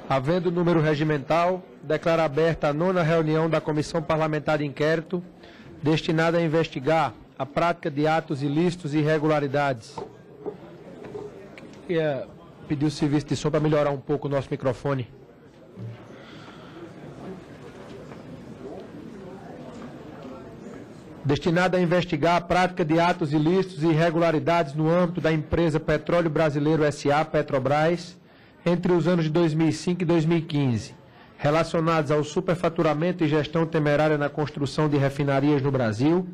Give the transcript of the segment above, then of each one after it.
Havendo número regimental, declaro aberta a 9ª reunião da Comissão Parlamentar de Inquérito, destinada a investigar a prática de atos ilícitos e irregularidades. Queria pedir o serviço de som para melhorar um pouco o nosso microfone. Destinada a investigar a prática de atos ilícitos e irregularidades no âmbito da empresa Petróleo Brasileiro S.A., Petrobras, entre os anos de 2005 e 2015, relacionados ao superfaturamento e gestão temerária na construção de refinarias no Brasil,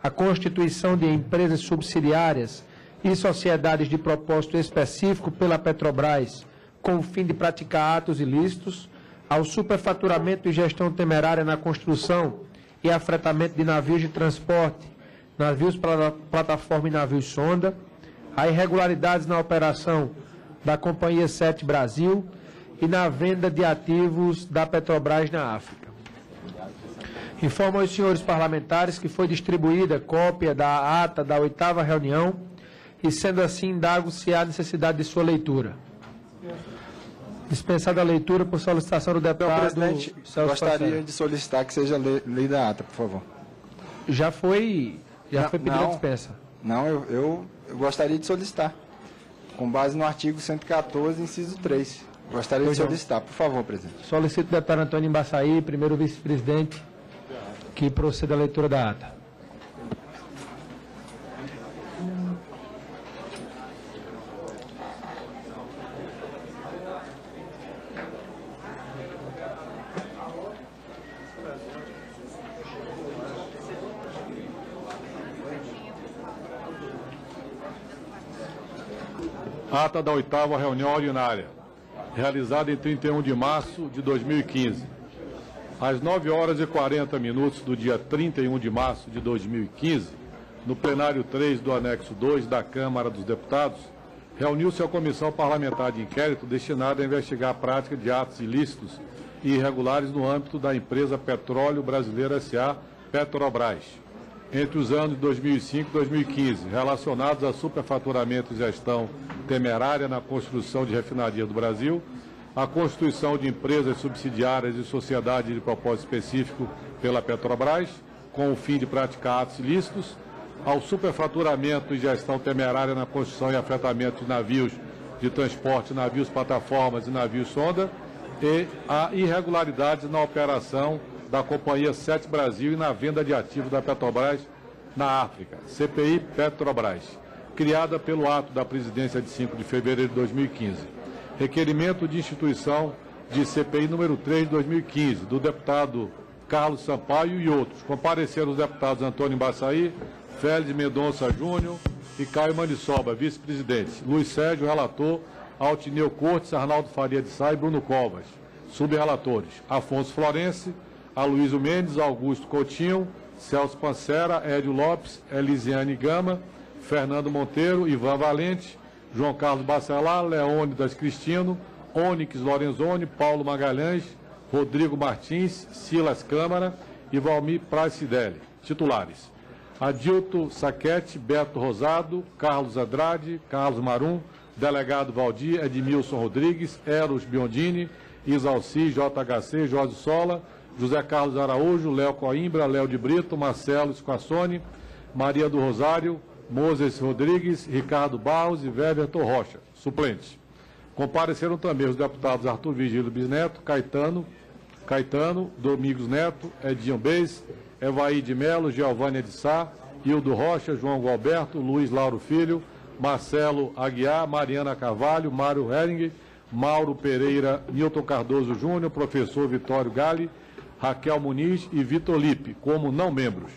a constituição de empresas subsidiárias e sociedades de propósito específico pela Petrobras com o fim de praticar atos ilícitos, ao superfaturamento e gestão temerária na construção e afretamento de navios de transporte, navios plataforma e navios sonda, a irregularidades na operação da Companhia 7 Brasil e na venda de ativos da Petrobras na África. Informo aos senhores parlamentares que foi distribuída cópia da ata da 8ª reunião e, sendo assim, indago se há necessidade de sua leitura. Dispensada a leitura por solicitação do deputado... Presidente, gostaria de solicitar que seja lida a ata, por favor. Já foi pedida a dispensa. Não, eu gostaria de solicitar, com base no artigo 114, inciso 3. Gostaria de solicitar, por favor, presidente. Solicito o deputado Antônio Embaçaí, primeiro vice-presidente, que proceda a leitura da ata. Ata da 8ª reunião ordinária, realizada em 31 de março de 2015. Às 9h40 do dia 31 de março de 2015, no plenário 3 do anexo 2 da Câmara dos Deputados, reuniu-se a Comissão Parlamentar de Inquérito destinada a investigar a prática de atos ilícitos e irregulares no âmbito da empresa Petróleo Brasileiro S.A., Petrobras, entre os anos de 2005 e 2015, relacionados a superfaturamento e gestão temerária na construção de refinarias do Brasil, a constituição de empresas subsidiárias e sociedades de propósito específico pela Petrobras, com o fim de praticar atos ilícitos, ao superfaturamento e gestão temerária na construção e afretamento de navios de transporte, navios plataformas e navios sonda, e a irregularidades na operação da Companhia 7 Brasil e na venda de ativos da Petrobras na África, CPI Petrobras, criada pelo ato da presidência de 5 de fevereiro de 2015. Requerimento de instituição de CPI número 3 de 2015, do deputado Carlos Sampaio e outros. Compareceram os deputados Antônio Embaçaí, Félix Mendonça Júnior e Caio Maniçoba, vice-presidente. Luiz Sérgio, relator, Altineu Cortes, Arnaldo Faria de Sá e Bruno Covas, subrelatores. Afonso Florense, Aloysio Mendes, Augusto Coutinho, Celso Pancera, Édio Lopes, Elisiane Gama, Fernando Monteiro, Ivan Valente, João Carlos Bacelar, Leônidas Cristino, Onyx Lorenzoni, Paulo Magalhães, Rodrigo Martins, Silas Câmara e Valmir Pracidelli. Titulares: Adilto Saquete, Beto Rosado, Carlos Andrade, Carlos Marum, Delegado Valdir, Edmilson Rodrigues, Eros Biondini, Isalci, JHC, Jorge Sola, José Carlos Araújo, Léo Coimbra, Léo de Brito, Marcelo Squassoni, Maria do Rosário, Moses Rodrigues, Ricardo Barros e Weverton Rocha, suplentes. Compareceram também os deputados Arthur Vigílio Bisneto, Caetano, Domingos Neto, Edinho Beis, Evaí de Melo, Giovânia de Sá, Hildo Rocha, João Gualberto, Luiz Lauro Filho, Marcelo Aguiar, Mariana Carvalho, Mário Hering, Mauro Pereira, Nilton Cardoso Júnior, professor Vitório Gali, Raquel Muniz e Vitor Lipe, como não membros.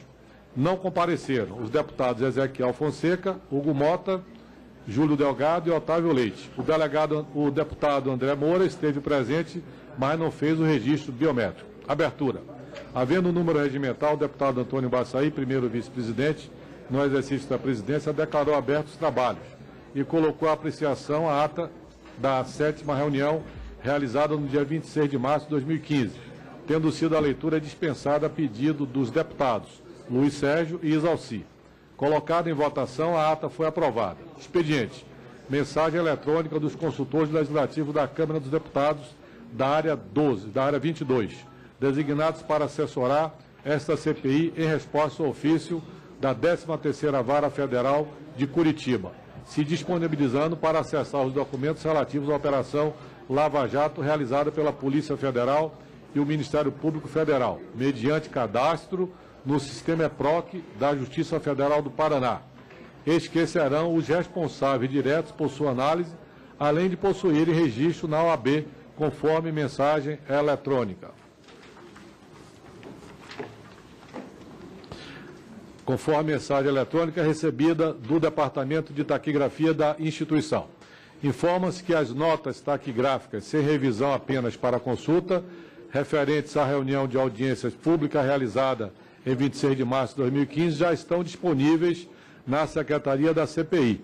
Não compareceram os deputados Ezequiel Fonseca, Hugo Mota, Júlio Delgado e Otávio Leite. O deputado André Moura esteve presente, mas não fez o registro biométrico. Abertura. Havendo o número regimental, o deputado Antônio Embaçaí, primeiro vice-presidente, no exercício da presidência, declarou abertos os trabalhos e colocou à apreciação a ata da 7ª reunião realizada no dia 26 de março de 2015, tendo sido a leitura dispensada a pedido dos deputados Luiz Sérgio e Isalci. Colocada em votação, a ata foi aprovada. Expediente. Mensagem eletrônica dos consultores legislativos da Câmara dos Deputados da área 22, designados para assessorar esta CPI em resposta ao ofício da 13ª Vara Federal de Curitiba, se disponibilizando para acessar os documentos relativos à Operação Lava Jato realizada pela Polícia Federal e o Ministério Público Federal, mediante cadastro no Sistema EPROC da Justiça Federal do Paraná. Estes que serão os responsáveis diretos por sua análise, além de possuírem registro na OAB, conforme mensagem eletrônica. Conforme mensagem eletrônica recebida do Departamento de Taquigrafia da instituição. Informa-se que as notas taquigráficas, sem revisão apenas para consulta, referentes à reunião de audiências públicas realizada em 26 de março de 2015, já estão disponíveis na Secretaria da CPI.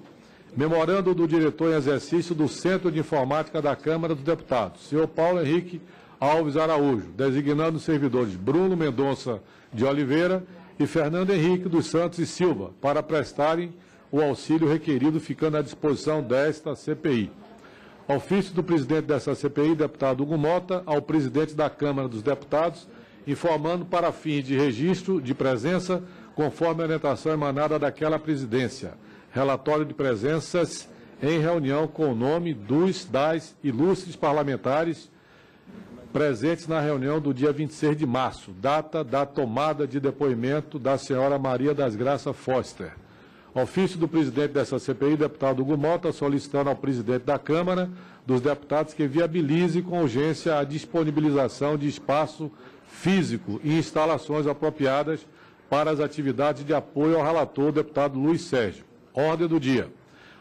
Memorando do diretor em exercício do Centro de Informática da Câmara dos Deputados, senhor Paulo Henrique Alves Araújo, designando os servidores Bruno Mendonça de Oliveira e Fernando Henrique dos Santos e Silva, para prestarem o auxílio requerido, ficando à disposição desta CPI. Ofício do presidente dessa CPI, deputado Hugo Mota, ao presidente da Câmara dos Deputados, informando para fins de registro de presença, conforme a orientação emanada daquela presidência. Relatório de presenças em reunião com o nome das ilustres parlamentares presentes na reunião do dia 26 de março, data da tomada de depoimento da senhora Maria das Graças Foster. Ofício do presidente dessa CPI, deputado Hugo Mota, solicitando ao presidente da Câmara dos Deputados que viabilize com urgência a disponibilização de espaço físico e instalações apropriadas para as atividades de apoio ao relator, deputado Luiz Sérgio. Ordem do dia.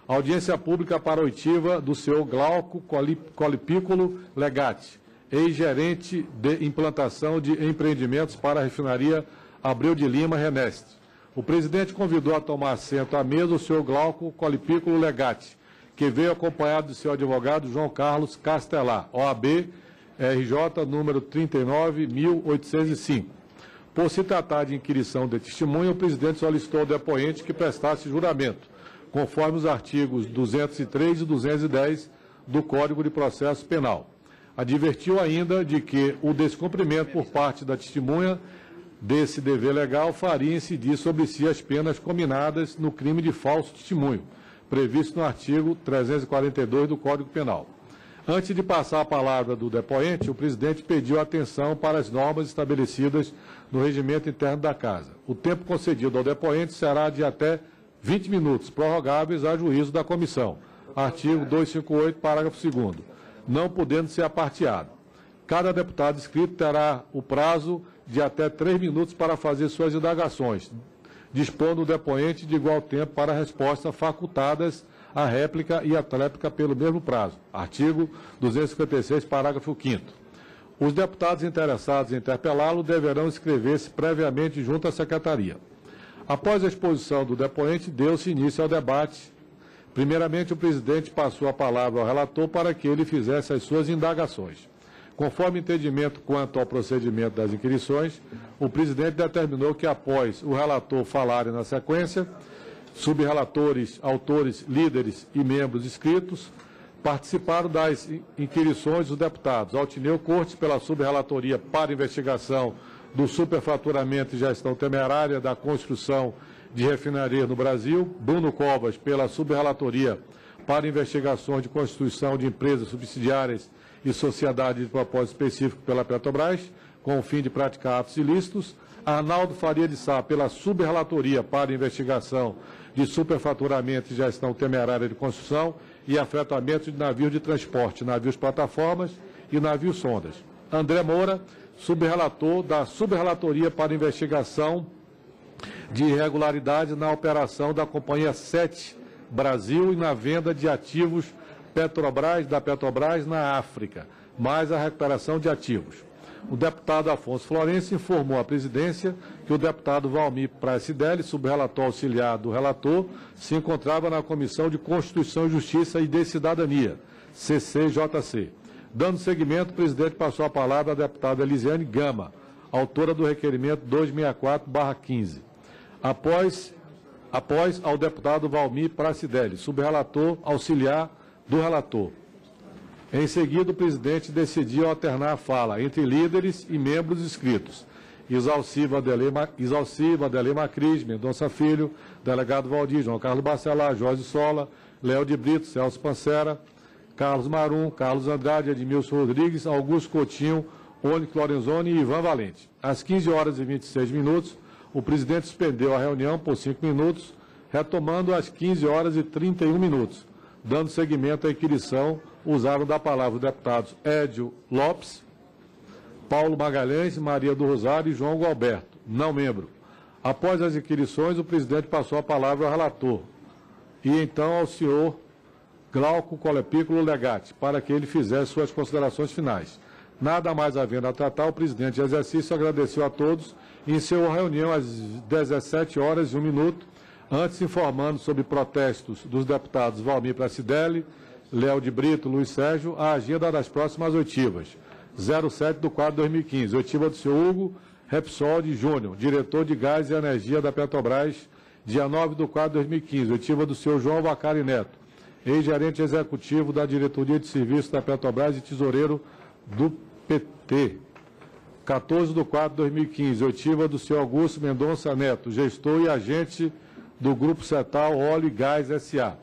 Audiência pública para oitiva do senhor Glauco Colipículo Legatti, ex-gerente de implantação de empreendimentos para a refinaria Abreu de Lima, Reneste. O presidente convidou a tomar assento à mesa o senhor Glauco Colipículo Legatti, que veio acompanhado do seu advogado João Carlos Castelar, OAB RJ número 39.805. Por se tratar de inquirição de testemunha, o presidente solicitou ao depoente que prestasse juramento, conforme os artigos 203 e 210 do Código de Processo Penal. Advertiu ainda de que o descumprimento por parte da testemunha desse dever legal faria incidir sobre si as penas cominadas no crime de falso testemunho, previsto no artigo 342 do Código Penal. Antes de passar a palavra do depoente, o presidente pediu atenção para as normas estabelecidas no regimento interno da Casa. O tempo concedido ao depoente será de até 20 minutos, prorrogáveis a juízo da comissão. Artigo 258, parágrafo 2º, não podendo ser aparteado. Cada deputado inscrito terá o prazo de até 3 minutos para fazer suas indagações, dispondo o depoente de igual tempo para resposta, facultadas a réplica e a tréplica pelo mesmo prazo. Artigo 256, parágrafo 5º. Os deputados interessados em interpelá-lo deverão inscrever-se previamente junto à secretaria. Após a exposição do depoente, deu-se início ao debate. Primeiramente, o presidente passou a palavra ao relator para que ele fizesse as suas indagações. Conforme entendimento quanto ao procedimento das inquirições, o presidente determinou que, após o relator falarem na sequência, subrelatores, autores, líderes e membros inscritos participaram das inquirições os deputados Altineu Cortes, pela subrelatoria para investigação do superfaturamento e gestão temerária da construção de refinaria no Brasil, Bruno Covas, pela subrelatoria para investigações de constituição de empresas subsidiárias e sociedades de propósito específico pela Petrobras, com o fim de praticar atos ilícitos, Arnaldo Faria de Sá, pela subrelatoria para investigação de superfaturamento e gestão temerária de construção e afretamento de navios de transporte, navios plataformas e navios sondas. André Moura, subrelator da subrelatoria para investigação de irregularidades na operação da Companhia 7 Brasil e na venda de ativos da Petrobras na África, mais a recuperação de ativos. O deputado Afonso Florencio informou à presidência que o deputado Valmir Pracidelli, subrelator auxiliar do relator, se encontrava na Comissão de Constituição e Justiça e de Cidadania, CCJC. Dando seguimento, o presidente passou a palavra à deputada Elisiane Gama, autora do requerimento 264/15. Após ao deputado Valmir Pracidelli, subrelator auxiliar do relator. Em seguida, o presidente decidiu alternar a fala entre líderes e membros inscritos. Exaustivo Adelema Cris, Mendonça Filho, delegado Valdir, João Carlos Bacelar, Jorge Sola, Léo de Brito, Celso Pancera, Carlos Marum, Carlos Andrade, Edmilson Rodrigues, Augusto Coutinho, Ônix Lorenzoni e Ivan Valente. Às 15 horas e 26 minutos, o presidente suspendeu a reunião por 5 minutos, retomando às 15 horas e 31 minutos. Dando seguimento à inquirição, usaram da palavra os deputados Édio Lopes, Paulo Magalhães, Maria do Rosário e João Gualberto, não membro. Após as inquirições, o presidente passou a palavra ao relator e então ao senhor Glauco Colepículo Legatti, para que ele fizesse suas considerações finais. Nada mais havendo a tratar, o presidente de exercício agradeceu a todos e encerrou a reunião às 17 horas e 1 minuto, antes informando sobre protestos dos deputados Valmir Pracidelli, Léo de Brito, Luiz Sérgio, a agenda das próximas oitivas. 07/4/2015, oitiva do senhor Hugo Repsoldi Júnior, diretor de Gás e Energia da Petrobras, dia 9/4/2015, oitiva do senhor João Vacari Neto, ex-gerente executivo da Diretoria de Serviços da Petrobras e tesoureiro do PT. 14/4/2015, oitiva do senhor Augusto Mendonça Neto, gestor e agente do Grupo Cetal Óleo e Gás S.A.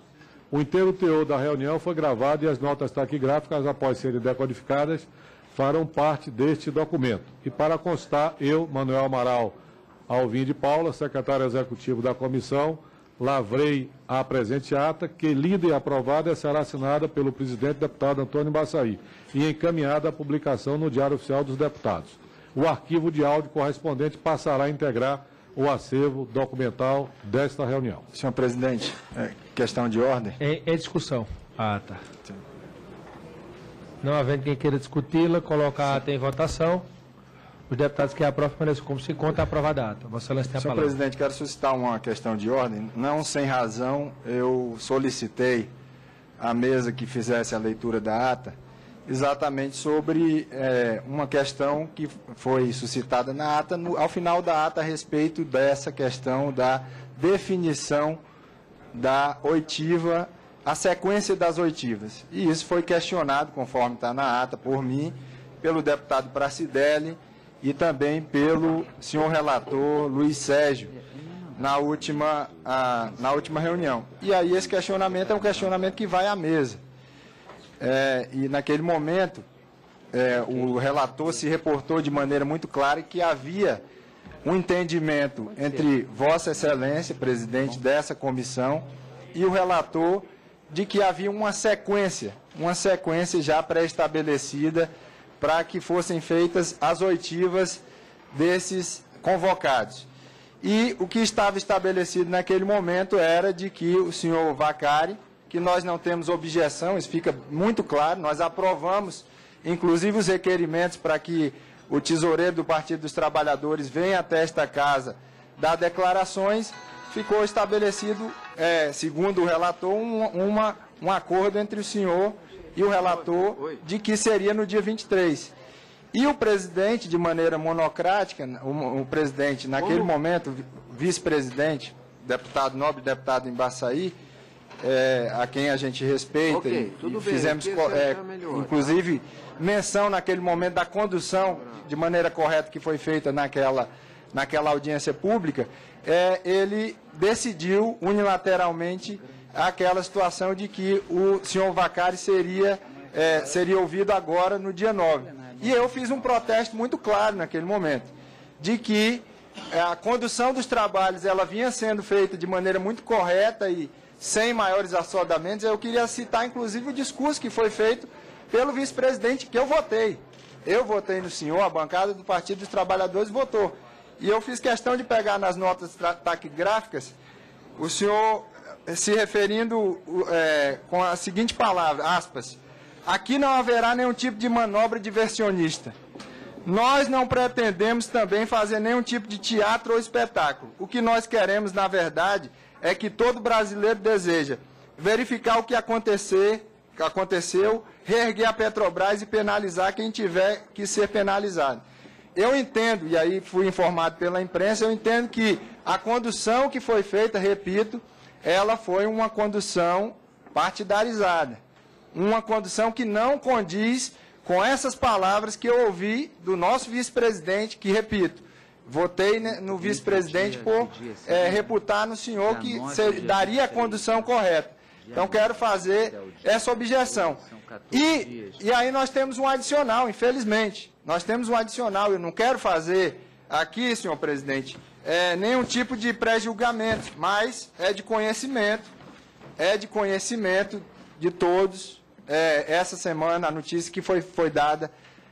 O inteiro teor da reunião foi gravado e as notas taquigráficas, após serem decodificadas, farão parte deste documento. E para constar, eu, Manuel Amaral Alvim de Paula, secretário executivo da comissão, lavrei a presente ata, que, lida e aprovada, será assinada pelo presidente deputado Antônio Baçaí e encaminhada à publicação no Diário Oficial dos Deputados. O arquivo de áudio correspondente passará a integrar o acervo documental desta reunião. Senhor presidente, questão de ordem. É discussão. Ah, tá. Não havendo quem queira discuti-la, coloca a ata em votação. Os deputados que aprovam permaneçam como se conta, aprovada a ata. Vossa Excelência tem a palavra. Senhor presidente, quero suscitar uma questão de ordem. Não sem razão, eu solicitei à mesa que fizesse a leitura da ata, exatamente sobre uma questão que foi suscitada na ata, ao final da ata, a respeito dessa questão da definição da oitiva, a sequência das oitivas. E isso foi questionado, conforme está na ata, por mim, pelo deputado Pracidelli e também pelo senhor relator Luiz Sérgio, na última reunião. E aí esse questionamento é um questionamento que vai à mesa. E naquele momento, o relator se reportou de maneira muito clara que havia um entendimento entre Vossa Excelência, presidente dessa comissão, e o relator, de que havia uma sequência já pré-estabelecida para que fossem feitas as oitivas desses convocados. E o que estava estabelecido naquele momento era de que o senhor Vacari, que nós não temos objeção, isso fica muito claro, nós aprovamos, inclusive, os requerimentos para que o tesoureiro do Partido dos Trabalhadores venha até esta casa dar declarações, ficou estabelecido, segundo o relator, um acordo entre o senhor e o relator de que seria no dia 23. E o presidente, de maneira monocrática, o presidente, naquele momento, vice-presidente, deputado nobre, deputado Embaçaí, a quem a gente respeita, e fizemos, inclusive, menção naquele momento da condução de maneira correta que foi feita naquela audiência pública, ele decidiu unilateralmente aquela situação de que o senhor Vacari seria ouvido agora no dia 9. E eu fiz um protesto muito claro naquele momento, de que a condução dos trabalhos ela vinha sendo feita de maneira muito correta e sem maiores assodamentos. Eu queria citar, inclusive, o discurso que foi feito pelo vice-presidente, que eu votei. Eu votei no senhor, a bancada do Partido dos Trabalhadores votou. E eu fiz questão de pegar nas notas taquigráficas o senhor se referindo com a seguinte palavra, aspas, aqui não haverá nenhum tipo de manobra diversionista. Nós não pretendemos também fazer nenhum tipo de teatro ou espetáculo. O que nós queremos, na verdade, é que todo brasileiro deseja verificar o que aconteceu, reerguer a Petrobras e penalizar quem tiver que ser penalizado. Eu entendo, e aí fui informado pela imprensa, eu entendo que a condução que foi feita, repito, ela foi uma condução partidarizada. uma condução que não condiz com essas palavras que eu ouvi do nosso vice-presidente, que, repito, votei no vice-presidente por reputar no senhor que daria a condução correta. Então, quero fazer essa objeção. E aí nós temos um adicional, infelizmente. Nós temos um adicional. Eu não quero fazer aqui, senhor presidente, nenhum tipo de pré-julgamento, mas é de conhecimento de todos. Essa semana, a notícia que foi dada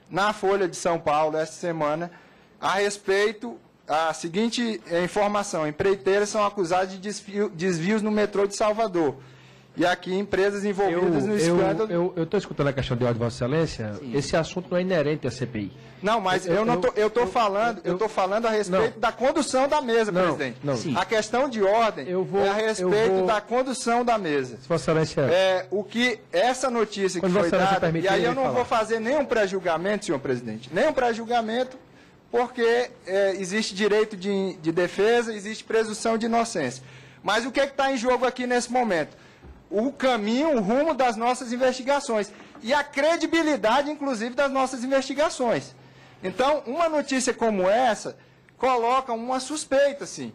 na Folha de São Paulo, essa semana, a respeito, a seguinte informação: empreiteiras são acusadas de desvios no metrô de Salvador. E aqui, empresas envolvidas no escândalo... Eu estou escutando a questão de ordem de Vossa Excelência. Sim. Esse assunto não é inerente à CPI. Não, mas eu estou falando a respeito da condução da mesa, presidente. Não. A questão de ordem é a respeito da condução da mesa. Vossa Excelência... o que essa notícia que foi dada... E aí eu não vou fazer nenhum pré-julgamento, senhor presidente. Nenhum pré-julgamento, porque existe direito de defesa, existe presunção de inocência. Mas o que está em jogo aqui nesse momento? O caminho, o rumo das nossas investigações e a credibilidade, inclusive, das nossas investigações. Então, uma notícia como essa coloca uma suspeita, sim,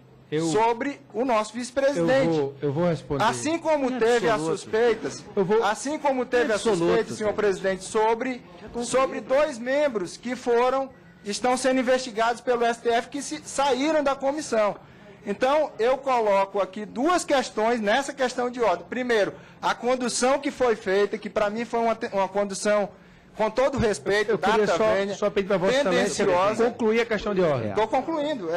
sobre o nosso vice-presidente. Eu vou responder. Assim como teve as suspeitas, senhor presidente, sobre 2 membros que estão sendo investigados pelo STF, que saíram da comissão. Então, eu coloco aqui 2 questões nessa questão de ordem. Primeiro, a condução que foi feita, que para mim foi uma condução, com todo respeito, só pedir para Vossa Excelência concluir a questão de ordem. Estou concluindo.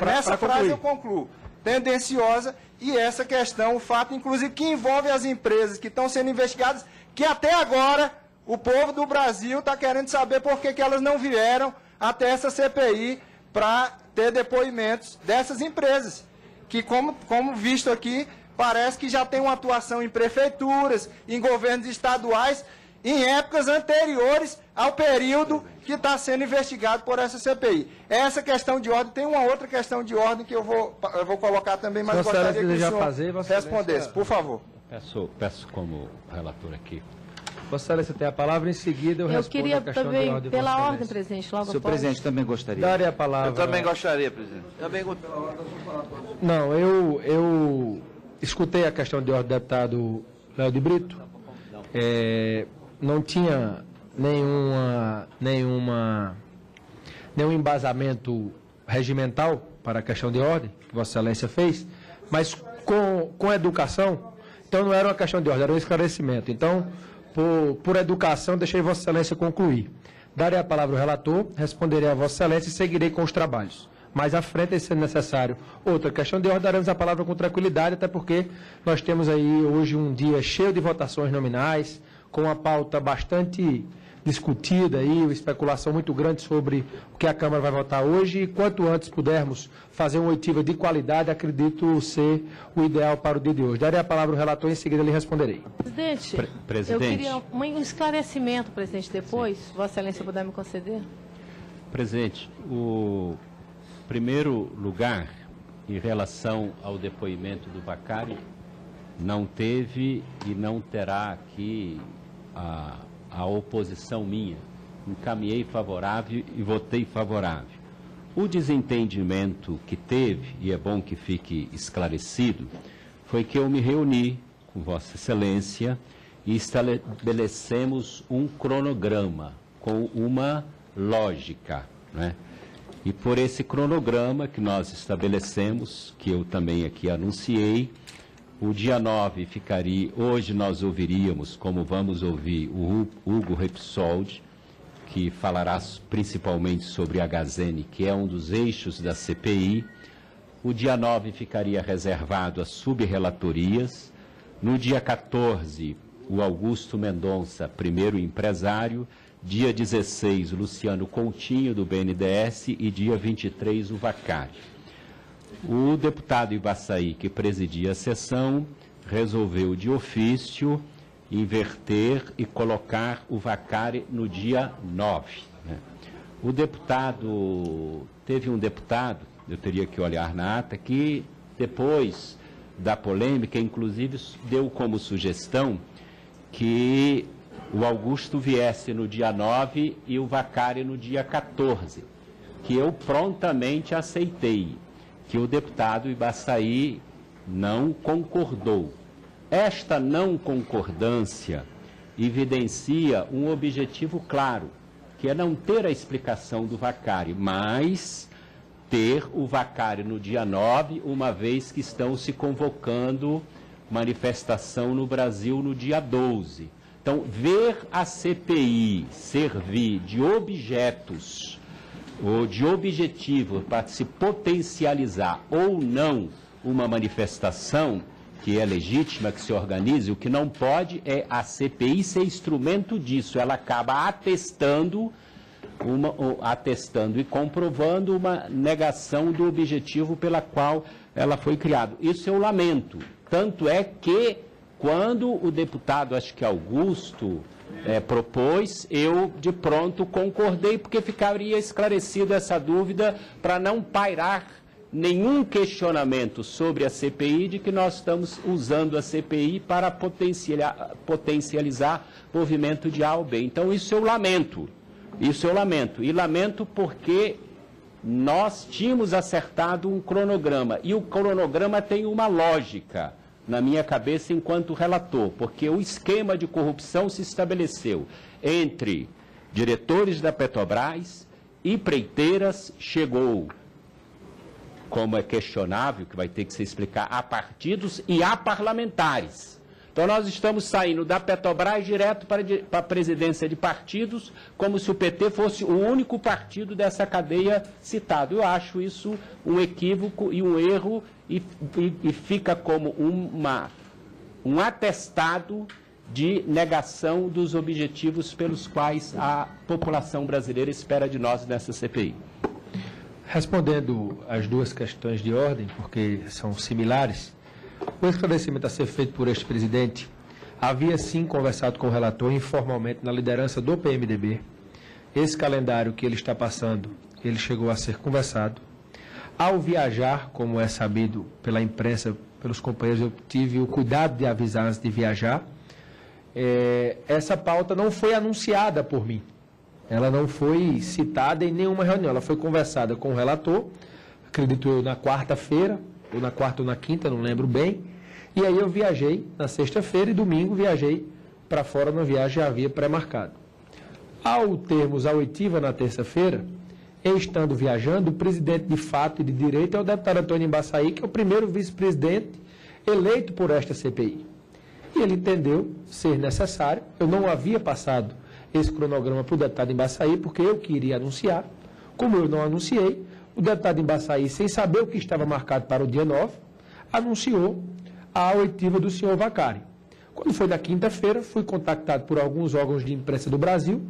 Nessa frase eu concluo. Tendenciosa, e essa questão, o fato, inclusive, que envolve as empresas que estão sendo investigadas, que até agora o povo do Brasil está querendo saber por que elas não vieram até essa CPI para ter depoimentos dessas empresas, que, como visto aqui, parece que já tem uma atuação em prefeituras, em governos estaduais, em épocas anteriores ao período que está sendo investigado por essa CPI. Essa questão de ordem, tem uma outra questão de ordem que eu vou colocar também, mas gostaria que o senhor respondesse, por favor. Peço como relator aqui. Vossa Excelência tem a palavra, em seguida eu respondo a questão de ordem. Pela ordem, presidente, logo Senhor presidente, também gostaria. Darei a palavra. Eu também gostaria, presidente. Não, eu escutei a questão de ordem do deputado Léo de Brito. Não tinha nenhum embasamento regimental para a questão de ordem que Vossa Excelência fez, mas com educação, então não era uma questão de ordem, era um esclarecimento. Então, por educação, deixei Vossa Excelência concluir. Darei a palavra ao relator, responderei a Vossa Excelência e seguirei com os trabalhos. Mais à frente, se necessário outra questão de ordem, daremos a palavra com tranquilidade, até porque nós temos aí hoje um dia cheio de votações nominais, com uma pauta bastante discutida aí, uma especulação muito grande sobre o que a Câmara vai votar hoje, e quanto antes pudermos fazer uma oitiva de qualidade, acredito ser o ideal para o dia de hoje. Darei a palavra ao relator e em seguida lhe responderei. Presidente, eu queria um esclarecimento, presidente, depois, se Vossa Excelência puder me conceder. Presidente, o primeiro lugar, em relação ao depoimento do Vacari, não teve e não terá aqui a oposição minha. Encaminhei favorável e votei favorável. O desentendimento que teve, e é bom que fique esclarecido, foi que eu me reuni com Vossa Excelência e estabelecemos um cronograma com uma lógica, né? E por esse cronograma que nós estabelecemos, que eu também aqui anunciei, o dia 9 ficaria, hoje nós ouviríamos, como vamos ouvir, o Hugo Repsoldi, que falará principalmente sobre a Gazene, que é um dos eixos da CPI. O dia 9 ficaria reservado às subrelatorias. No dia 14, o Augusto Mendonça, primeiro empresário. Dia 16, Luciano Coutinho, do BNDES. E dia 23, o Vacari. O deputado Ibaçaí, que presidia a sessão, resolveu de ofício inverter e colocar o Vacari no dia 9. Né? Teve um deputado, eu teria que olhar na ata, que depois da polêmica, inclusive, deu como sugestão que o Augusto viesse no dia 9 e o Vaccari no dia 14, que eu prontamente aceitei, que o deputado Ibaçaí não concordou. Esta não concordância evidencia um objetivo claro, que é não ter a explicação do Vaccari, mas ter o Vaccari no dia 9, uma vez que estão se convocando manifestação no Brasil no dia 12. Então, ver a CPI servir de objetos ou de objetivo para se potencializar ou não uma manifestação que é legítima, que se organize, o que não pode é a CPI ser instrumento disso. Ela acaba atestando e comprovando uma negação do objetivo pela qual ela foi criada. Isso eu lamento. Tanto é que, quando o deputado, acho que Augusto, propôs, eu de pronto concordei, porque ficaria esclarecida essa dúvida para não pairar nenhum questionamento sobre a CPI de que nós estamos usando a CPI para potencializar movimento de A ou B. Então, isso eu lamento. Isso eu lamento. E lamento porque nós tínhamos acertado um cronograma. E o cronograma tem uma lógica na minha cabeça enquanto relator, porque o esquema de corrupção se estabeleceu entre diretores da Petrobras e empreiteiras, chegou, como é questionável, que vai ter que se explicar, a partidos e a parlamentares. Então, nós estamos saindo da Petrobras direto para a presidência de partidos, como se o PT fosse o único partido dessa cadeia citado. Eu acho isso um equívoco e um erro, e fica como um atestado de negação dos objetivos pelos quais a população brasileira espera de nós nessa CPI. Respondendo às duas questões de ordem, porque são similares, o esclarecimento a ser feito por este presidente havia sim conversado com o relator informalmente na liderança do PMDB. Esse calendário que ele está passando, ele chegou a ser conversado. Ao viajar, como é sabido pela imprensa, pelos companheiros, eu tive o cuidado de avisar antes de viajar. Essa pauta não foi anunciada por mim. Ela não foi citada em nenhuma reunião. Ela foi conversada com o relator, acredito eu, na quarta-feira, ou na quarta ou na quinta, não lembro bem. E aí eu viajei na sexta-feira e domingo viajei para fora, na viagem já havia pré-marcado. Ao termos a oitiva na terça-feira, estando viajando, o presidente de fato e de direito é o deputado Antônio Ibaçaí, que é o primeiro vice-presidente eleito por esta CPI. E ele entendeu ser necessário, eu não havia passado esse cronograma para o deputado Ibaçaí, porque eu queria anunciar. Como eu não anunciei, o deputado Ibaçaí, sem saber o que estava marcado para o dia 9, anunciou a oitiva do senhor Vaccari. Quando foi na quinta-feira, fui contactado por alguns órgãos de imprensa do Brasil,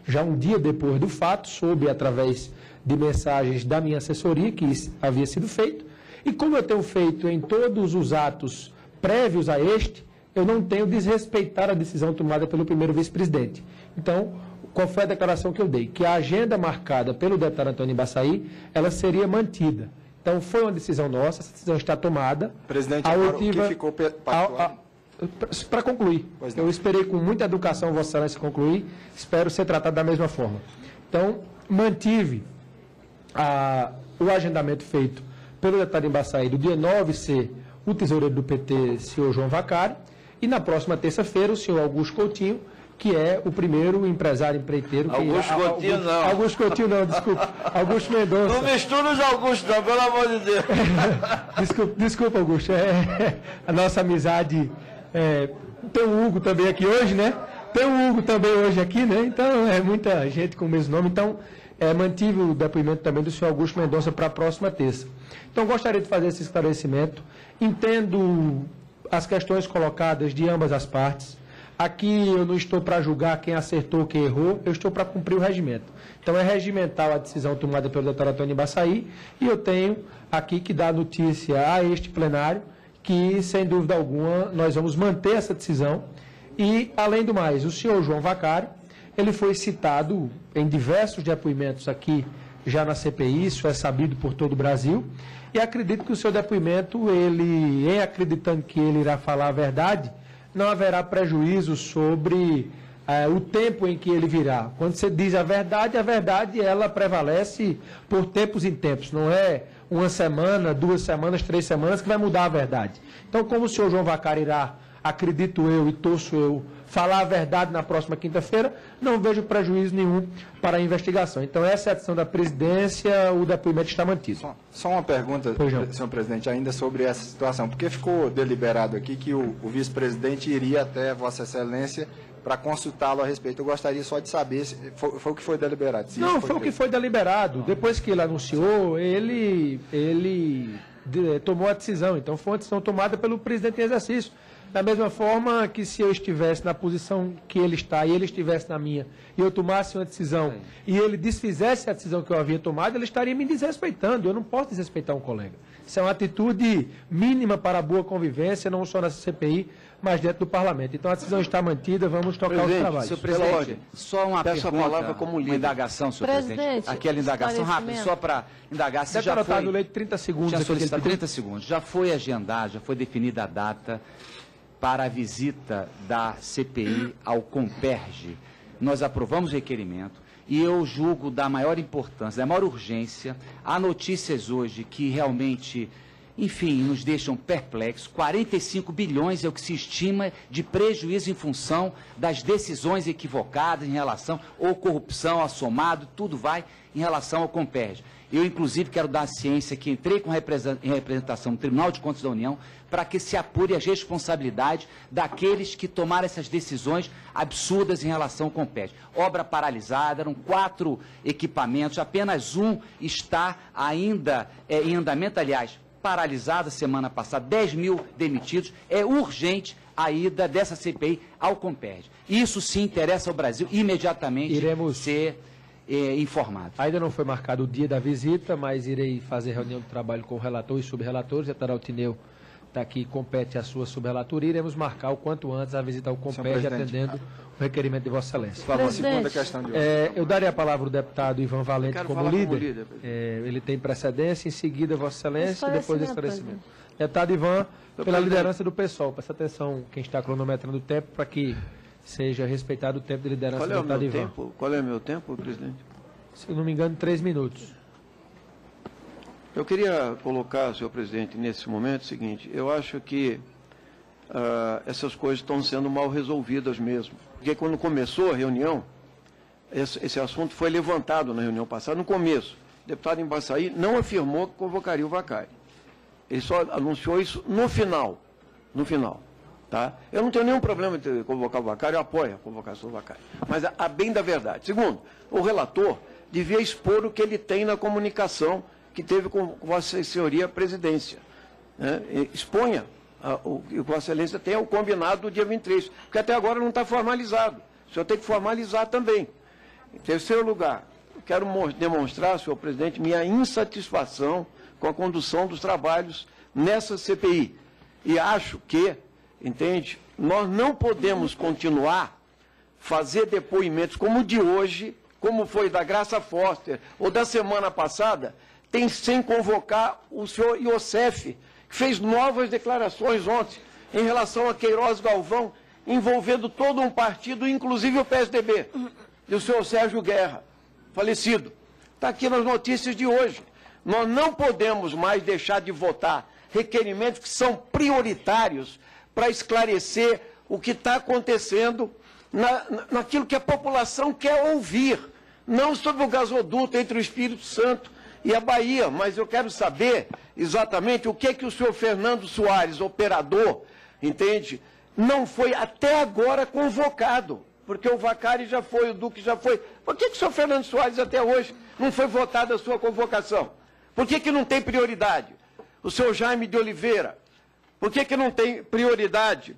já um dia depois do fato, soube através de mensagens da minha assessoria que isso havia sido feito, e como eu tenho feito em todos os atos prévios a este, eu não tenho desrespeitar a decisão tomada pelo primeiro vice-presidente. Então, qual foi a declaração que eu dei? Que a agenda marcada pelo deputado Antônio Ibaçaí, ela seria mantida. Então, foi uma decisão nossa, essa decisão está tomada. Presidente, agora o que ficou para concluir, eu esperei com muita educação Vossa Excelência concluir, espero ser tratado da mesma forma. Então, mantive o agendamento feito pelo deputado Ibaçaí do dia 9 ser o tesoureiro do PT, senhor João Vaccari, e na próxima terça-feira o senhor Augusto Coutinho, que é o primeiro empresário empreiteiro. Augusto Coutinho não. Augusto Coutinho não, desculpa. Augusto Mendonça. Não mistura os Augusto não, pelo amor de Deus. Desculpa, Augusto. A nossa amizade. Tem o Hugo também aqui hoje, né? Tem o Hugo também hoje aqui, né? Então, é muita gente com o mesmo nome. Então, mantive o depoimento também do senhor Augusto Mendonça para a próxima terça. Então, gostaria de fazer esse esclarecimento. Entendo as questões colocadas de ambas as partes. Aqui eu não estou para julgar quem acertou, quem errou, eu estou para cumprir o regimento. Então é regimental a decisão tomada pelo doutor Antônio Ibaçaí, e eu tenho aqui que dar notícia a este plenário que, sem dúvida alguma, nós vamos manter essa decisão. E, além do mais, o senhor João Vaccari, ele foi citado em diversos depoimentos aqui já na CPI, isso é sabido por todo o Brasil, e acredito que o seu depoimento, ele, em acreditando que ele irá falar a verdade, não haverá prejuízo sobre o tempo em que ele virá. Quando você diz a verdade ela prevalece por tempos em tempos, não é uma semana, 2 semanas, 3 semanas que vai mudar a verdade. Então, como o senhor João Vaccari irá, acredito eu e torço eu, falar a verdade na próxima quinta-feira, não vejo prejuízo nenhum para a investigação. Então, essa é a decisão da presidência, o depoimento está mantido. Só uma pergunta, senhor presidente, ainda sobre essa situação, porque ficou deliberado aqui que o vice-presidente iria até Vossa Excelência para consultá-lo a respeito. Eu gostaria só de saber se foi o que foi deliberado. Não, foi o que foi deliberado. Depois que ele anunciou, ele tomou a decisão. Então, foi uma decisão tomada pelo presidente em exercício. Da mesma forma que se eu estivesse na posição que ele está e ele estivesse na minha, e eu tomasse uma decisão e ele desfizesse a decisão que eu havia tomado, ele estaria me desrespeitando. Eu não posso desrespeitar um colega. Isso é uma atitude mínima para a boa convivência, não só nessa CPI, mas dentro do parlamento. Então a decisão está mantida, vamos tocar os trabalhos. Senhor presidente, só uma pergunta, a palavra como líder. Uma indagação, senhor presidente. Aquela indagação rápida, só para indagar se já foi... no leite 30 segundos. Já solicitar 30 segundos. Já foi agendado, já foi definida a data para a visita da CPI ao Comperj. Nós aprovamos o requerimento e eu julgo da maior importância, da maior urgência. Há notícias hoje que realmente, enfim, nos deixam perplexos. 45 bilhões é o que se estima de prejuízo em função das decisões equivocadas em relação ou corrupção, assomado, tudo vai em relação ao Comperj. Eu, inclusive, quero dar a ciência que entrei com em representação no Tribunal de Contas da União para que se apure as responsabilidades daqueles que tomaram essas decisões absurdas em relação ao Comperj. Obra paralisada, eram 4 equipamentos, apenas um está ainda em andamento, aliás, paralisada semana passada, 10 mil demitidos. É urgente a ida dessa CPI ao Comperj. Isso sim interessa ao Brasil imediatamente. Iremos ser informado. Ainda não foi marcado o dia da visita, mas irei fazer reunião de trabalho com o relator e subrelatores. O deputado Altineu está aqui, compete a sua subrelatoria. Iremos marcar o quanto antes a visita ao Comperj, atendendo o requerimento de Vossa Excelência. Por favor, segunda questão de eu darei a palavra ao deputado Ivan Valente como líder. Ele tem precedência, em seguida Vossa Excelência e depois do esclarecimento. Deputado Ivan, pela liderança do PSOL. Presta atenção quem está cronometrando o tempo para que seja respeitado o tempo de liderança do deputado Ivan. Qual é o meu tempo, presidente? Se não me engano, 3 minutos. Eu queria colocar, senhor presidente, nesse momento o seguinte: eu acho que essas coisas estão sendo mal resolvidas mesmo. Porque quando começou a reunião, esse assunto foi levantado na reunião passada, no começo. O deputado Embaçaí não afirmou que convocaria o Vaccari. Ele só anunciou isso no final. No final. Tá? Eu não tenho nenhum problema de convocar o Vaccari, eu apoio a convocação do Vaccari. Mas a bem da verdade. Segundo, o relator devia expor o que ele tem na comunicação que teve com Vossa Senhoria a presidência. Né? Exponha o que Vossa Excelência tem, o combinado do dia 23, porque até agora não está formalizado. O senhor tem que formalizar também. Em terceiro lugar, eu quero demonstrar, senhor presidente, minha insatisfação com a condução dos trabalhos nessa CPI. E acho que, entende, nós não podemos continuar fazer depoimentos como o de hoje, como foi da Graça Foster, ou da semana passada, sem convocar o senhor Iosef, que fez novas declarações ontem em relação a Queiroz Galvão, envolvendo todo um partido, inclusive o PSDB, e o senhor Sérgio Guerra, falecido. Está aqui nas notícias de hoje. Nós não podemos mais deixar de votar requerimentos que são prioritários para esclarecer o que está acontecendo naquilo que a população quer ouvir, não sobre o gasoduto entre o Espírito Santo e a Bahia, mas eu quero saber exatamente o que o senhor Fernando Soares, operador, entende, não foi até agora convocado, porque o Vaccari já foi, o Duque já foi. Por que o senhor Fernando Soares até hoje não foi votado a sua convocação? Por que não tem prioridade? O senhor Jaime de Oliveira, por que não tem prioridade?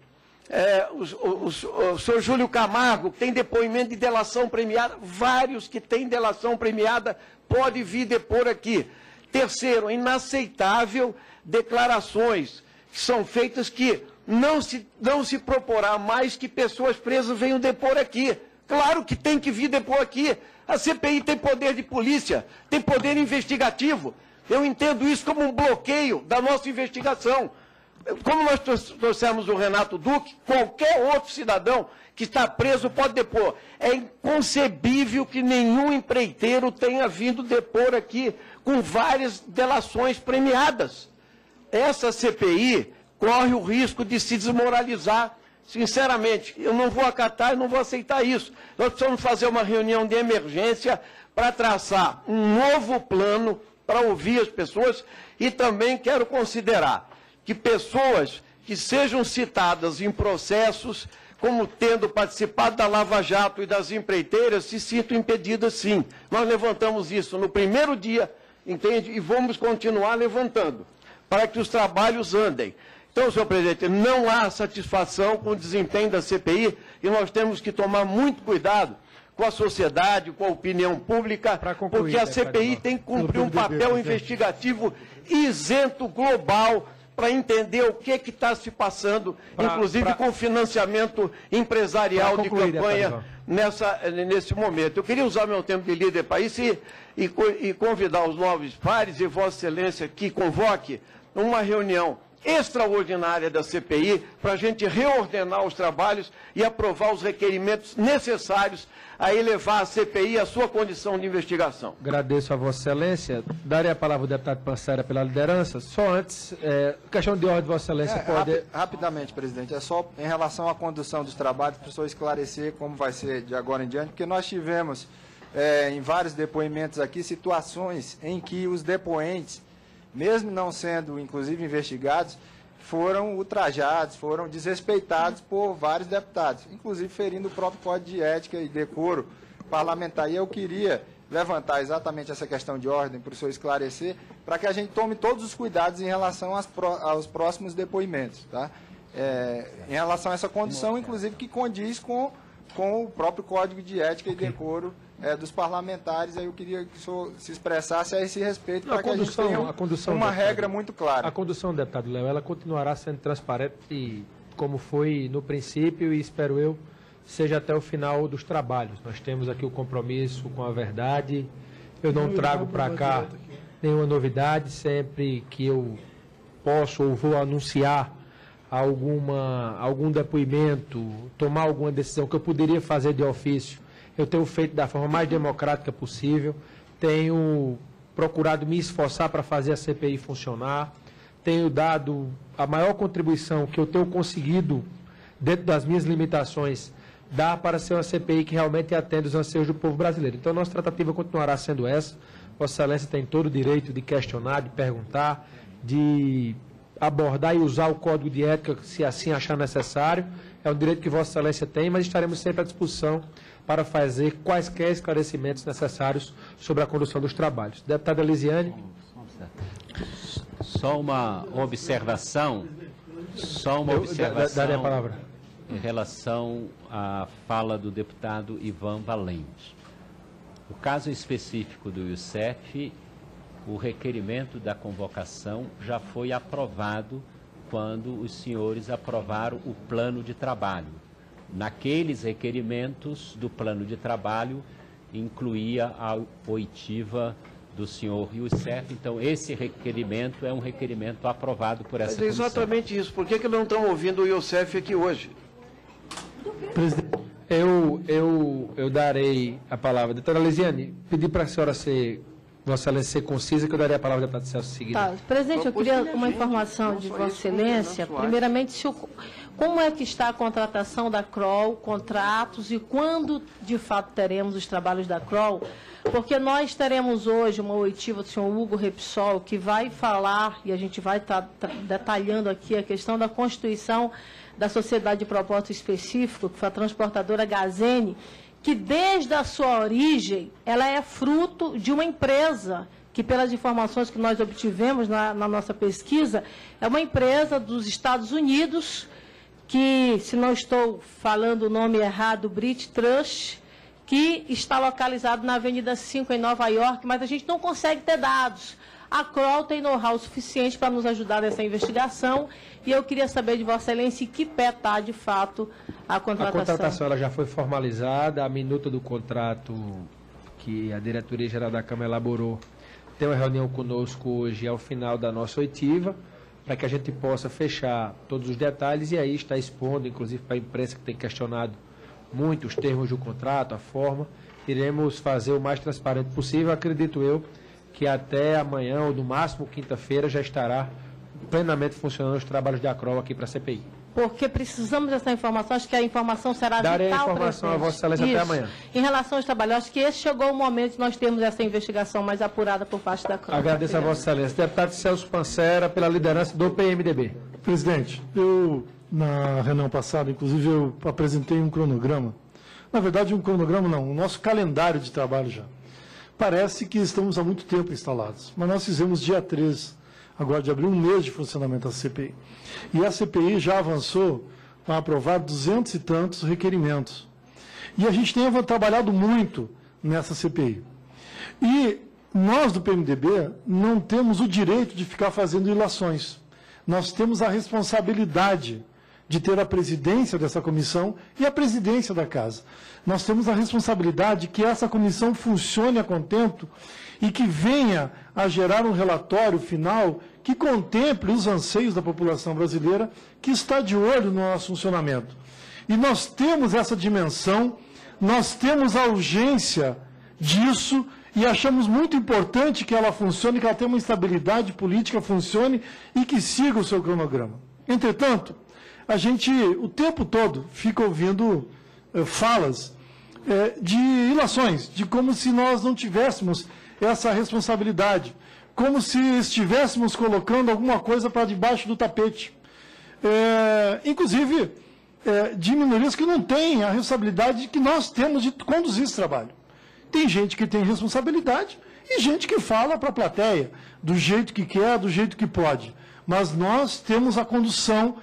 O senhor Júlio Camargo, que tem depoimento de delação premiada, vários que têm delação premiada, pode vir depor aqui. Terceiro, inaceitável declarações que são feitas que não se proporá mais que pessoas presas venham depor aqui. Claro que tem que vir depor aqui. A CPI tem poder de polícia, tem poder investigativo. Eu entendo isso como um bloqueio da nossa investigação. como nós trouxemos o Renato Duque, qualquer outro cidadão que está preso pode depor. É inconcebível que nenhum empreiteiro tenha vindo depor aqui com várias delações premiadas. Essa CPI corre o risco de se desmoralizar. Sinceramente, eu não vou acatar e não vou aceitar isso. Nós precisamos fazer uma reunião de emergência para traçar um novo plano para ouvir as pessoas e também quero considerar que pessoas que sejam citadas em processos como tendo participado da Lava Jato e das empreiteiras se sintam impedidas sim. Nós levantamos isso no primeiro dia, entende? E vamos continuar levantando para que os trabalhos andem. Então, senhor presidente, não há satisfação com o desempenho da CPI e nós temos que tomar muito cuidado com a sociedade, com a opinião pública, porque a CPI tem que cumprir um papel investigativo isento, global, para entender o que está se passando, inclusive com financiamento empresarial de campanha nesse momento. Eu queria usar meu tempo de líder país e convidar os novos pares e Vossa Excelência que convoque uma reunião extraordinária da CPI para a gente reordenar os trabalhos e aprovar os requerimentos necessários a elevar a CPI à sua condição de investigação. Agradeço a Vossa Excelência. Darei a palavra ao deputado Pancera pela liderança. Só antes, questão de ordem, Vossa Excelência pode... Rapidamente, presidente, é só em relação à condução dos trabalhos, para o senhor esclarecer como vai ser de agora em diante, porque nós tivemos em vários depoimentos aqui situações em que os depoentes, mesmo não sendo, inclusive, investigados, foram ultrajados, foram desrespeitados por vários deputados, inclusive ferindo o próprio Código de Ética e Decoro Parlamentar. E eu queria levantar exatamente essa questão de ordem para o senhor esclarecer, para que a gente tome todos os cuidados em relação aos próximos depoimentos, tá? Em relação a essa condução, inclusive, que condiz com o próprio Código de Ética e Decoro dos parlamentares. Aí eu queria que o senhor se expressasse a esse respeito, para que a gente tenha uma regra muito clara. A condução, deputado Léo, ela continuará sendo transparente como foi no princípio e, espero eu, seja até o final dos trabalhos. Nós temos aqui o compromisso com a verdade. Eu não trago para cá nenhuma novidade. Sempre que eu posso ou vou anunciar algum depoimento, tomar alguma decisão que eu poderia fazer de ofício, eu tenho feito da forma mais democrática possível, tenho procurado me esforçar para fazer a CPI funcionar, tenho dado a maior contribuição que eu tenho conseguido, dentro das minhas limitações, dar para ser uma CPI que realmente atende os anseios do povo brasileiro. Então, nossa tratativa continuará sendo essa. Vossa Excelência tem todo o direito de questionar, de perguntar, de abordar e usar o Código de Ética, se assim achar necessário. É um direito que Vossa Excelência tem, mas estaremos sempre à disposição para fazer quaisquer esclarecimentos necessários sobre a condução dos trabalhos. Deputada Elisiane. Só uma observação. Darei a palavra. Em relação à fala do deputado Ivan Valente. O caso específico do Youssef, o requerimento da convocação já foi aprovado quando os senhores aprovaram o plano de trabalho. Naqueles requerimentos do plano de trabalho, incluía a oitiva do senhor Youssef. Então, esse requerimento é um requerimento aprovado por essa comissão. É exatamente isso. Por que não estão ouvindo o Youssef aqui hoje? Presidente, eu darei a palavra. Doutora Elisiane, pedi para a senhora Vossa Excelência ser concisa, que eu darei a palavra ao deputado Celso seguinte. Tá. Presidente, eu queria uma informação de Vossa Excelência. Primeiramente, como é que está a contratação da CROL, contratos e quando, de fato, teremos os trabalhos da CROL? Porque nós teremos hoje uma oitiva do senhor Hugo Repsol, que vai falar, e a gente vai estar detalhando aqui a questão da constituição da sociedade de propósito específico, que foi a transportadora Gazene, que desde a sua origem, ela é fruto de uma empresa, que pelas informações que nós obtivemos na nossa pesquisa, é uma empresa dos Estados Unidos, que, se não estou falando o nome errado, Brit Trust, que está localizado na Avenida 5, em Nova York, mas a gente não consegue ter dados. A CROL tem know-how suficiente para nos ajudar nessa investigação e eu queria saber de Vossa Excelência em que pé está, de fato, a contratação. A contratação ela já foi formalizada, a minuta do contrato que a Diretoria-Geral da Câmara elaborou tem uma reunião conosco hoje ao final da nossa oitiva. para que a gente possa fechar todos os detalhes e aí está expondo, inclusive para a imprensa que tem questionado muito os termos do contrato, a forma. Iremos fazer o mais transparente possível. Acredito eu que até amanhã ou no máximo quinta-feira já estará plenamente funcionando os trabalhos da ACROL aqui para a CPI. Porque precisamos dessa informação, acho que a informação será Darei vital. a informação presidente. a Vossa Excelência até amanhã. Em relação aos trabalhos, acho que esse chegou o momento de nós termos essa investigação mais apurada por parte da Câmara. Agradeço a Vossa Excelência. Deputado Celso Pancera, pela liderança do PMDB. Presidente, na reunião passada, inclusive, eu apresentei um cronograma. Na verdade, um cronograma não, o nosso calendário de trabalho já. Parece que estamos há muito tempo instalados, mas nós fizemos dia 13, agora de abril, um mês de funcionamento da CPI. E a CPI já avançou para aprovar 200 e tantos requerimentos. E a gente tem trabalhado muito nessa CPI. E nós do PMDB não temos o direito de ficar fazendo ilações. Nós temos a responsabilidade de ter a presidência dessa comissão e a presidência da casa. Nós temos a responsabilidade de que essa comissão funcione a contento e que venha a gerar um relatório final que contemple os anseios da população brasileira que está de olho no nosso funcionamento. E nós temos essa dimensão, nós temos a urgência disso e achamos muito importante que ela funcione, que ela tenha uma estabilidade política, funcione e que siga o seu cronograma. Entretanto, a gente o tempo todo fica ouvindo falas de ilações, de como se nós não tivéssemos essa responsabilidade, como se estivéssemos colocando alguma coisa para debaixo do tapete. Inclusive, de minorias que não têm a responsabilidade que nós temos de conduzir esse trabalho. Tem gente que tem responsabilidade e gente que fala para a plateia, do jeito que quer, do jeito que pode. Mas nós temos a condução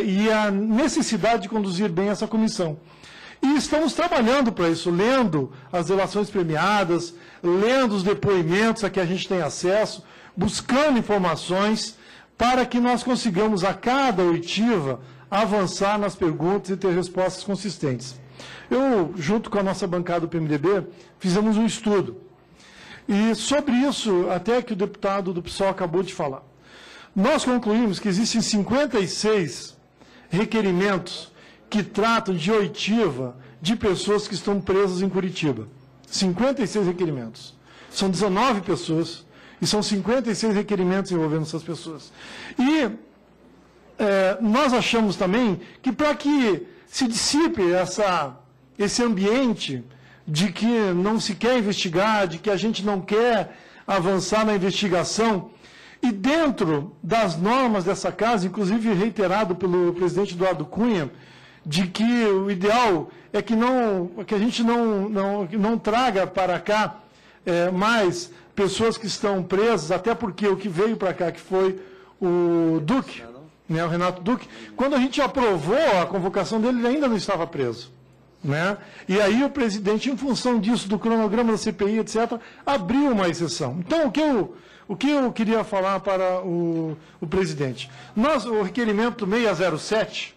e a necessidade de conduzir bem essa comissão. E estamos trabalhando para isso, lendo as relações premiadas, lendo os depoimentos a que a gente tem acesso, buscando informações para que nós consigamos, a cada oitiva, avançar nas perguntas e ter respostas consistentes. Eu, junto com a nossa bancada do PMDB, fizemos um estudo. E sobre isso, até que o deputado do PSOL acabou de falar. Nós concluímos que existem 56 requerimentos que tratam de oitiva de pessoas que estão presas em Curitiba. 56 requerimentos. São 19 pessoas e são 56 requerimentos envolvendo essas pessoas. E nós achamos também que para que se dissipe esse ambiente de que não se quer investigar, de que a gente não quer avançar na investigação, e dentro das normas dessa casa, inclusive reiterado pelo presidente Eduardo Cunha, de que o ideal é que a gente não traga para cá mais pessoas que estão presas, até porque o que veio para cá, que foi o Duque, né, o Renato Duque, quando a gente aprovou a convocação dele, ele ainda não estava preso. Né? E aí o presidente, em função disso, do cronograma da CPI, etc., abriu uma exceção. Então, o que eu queria falar para o presidente? O requerimento 607,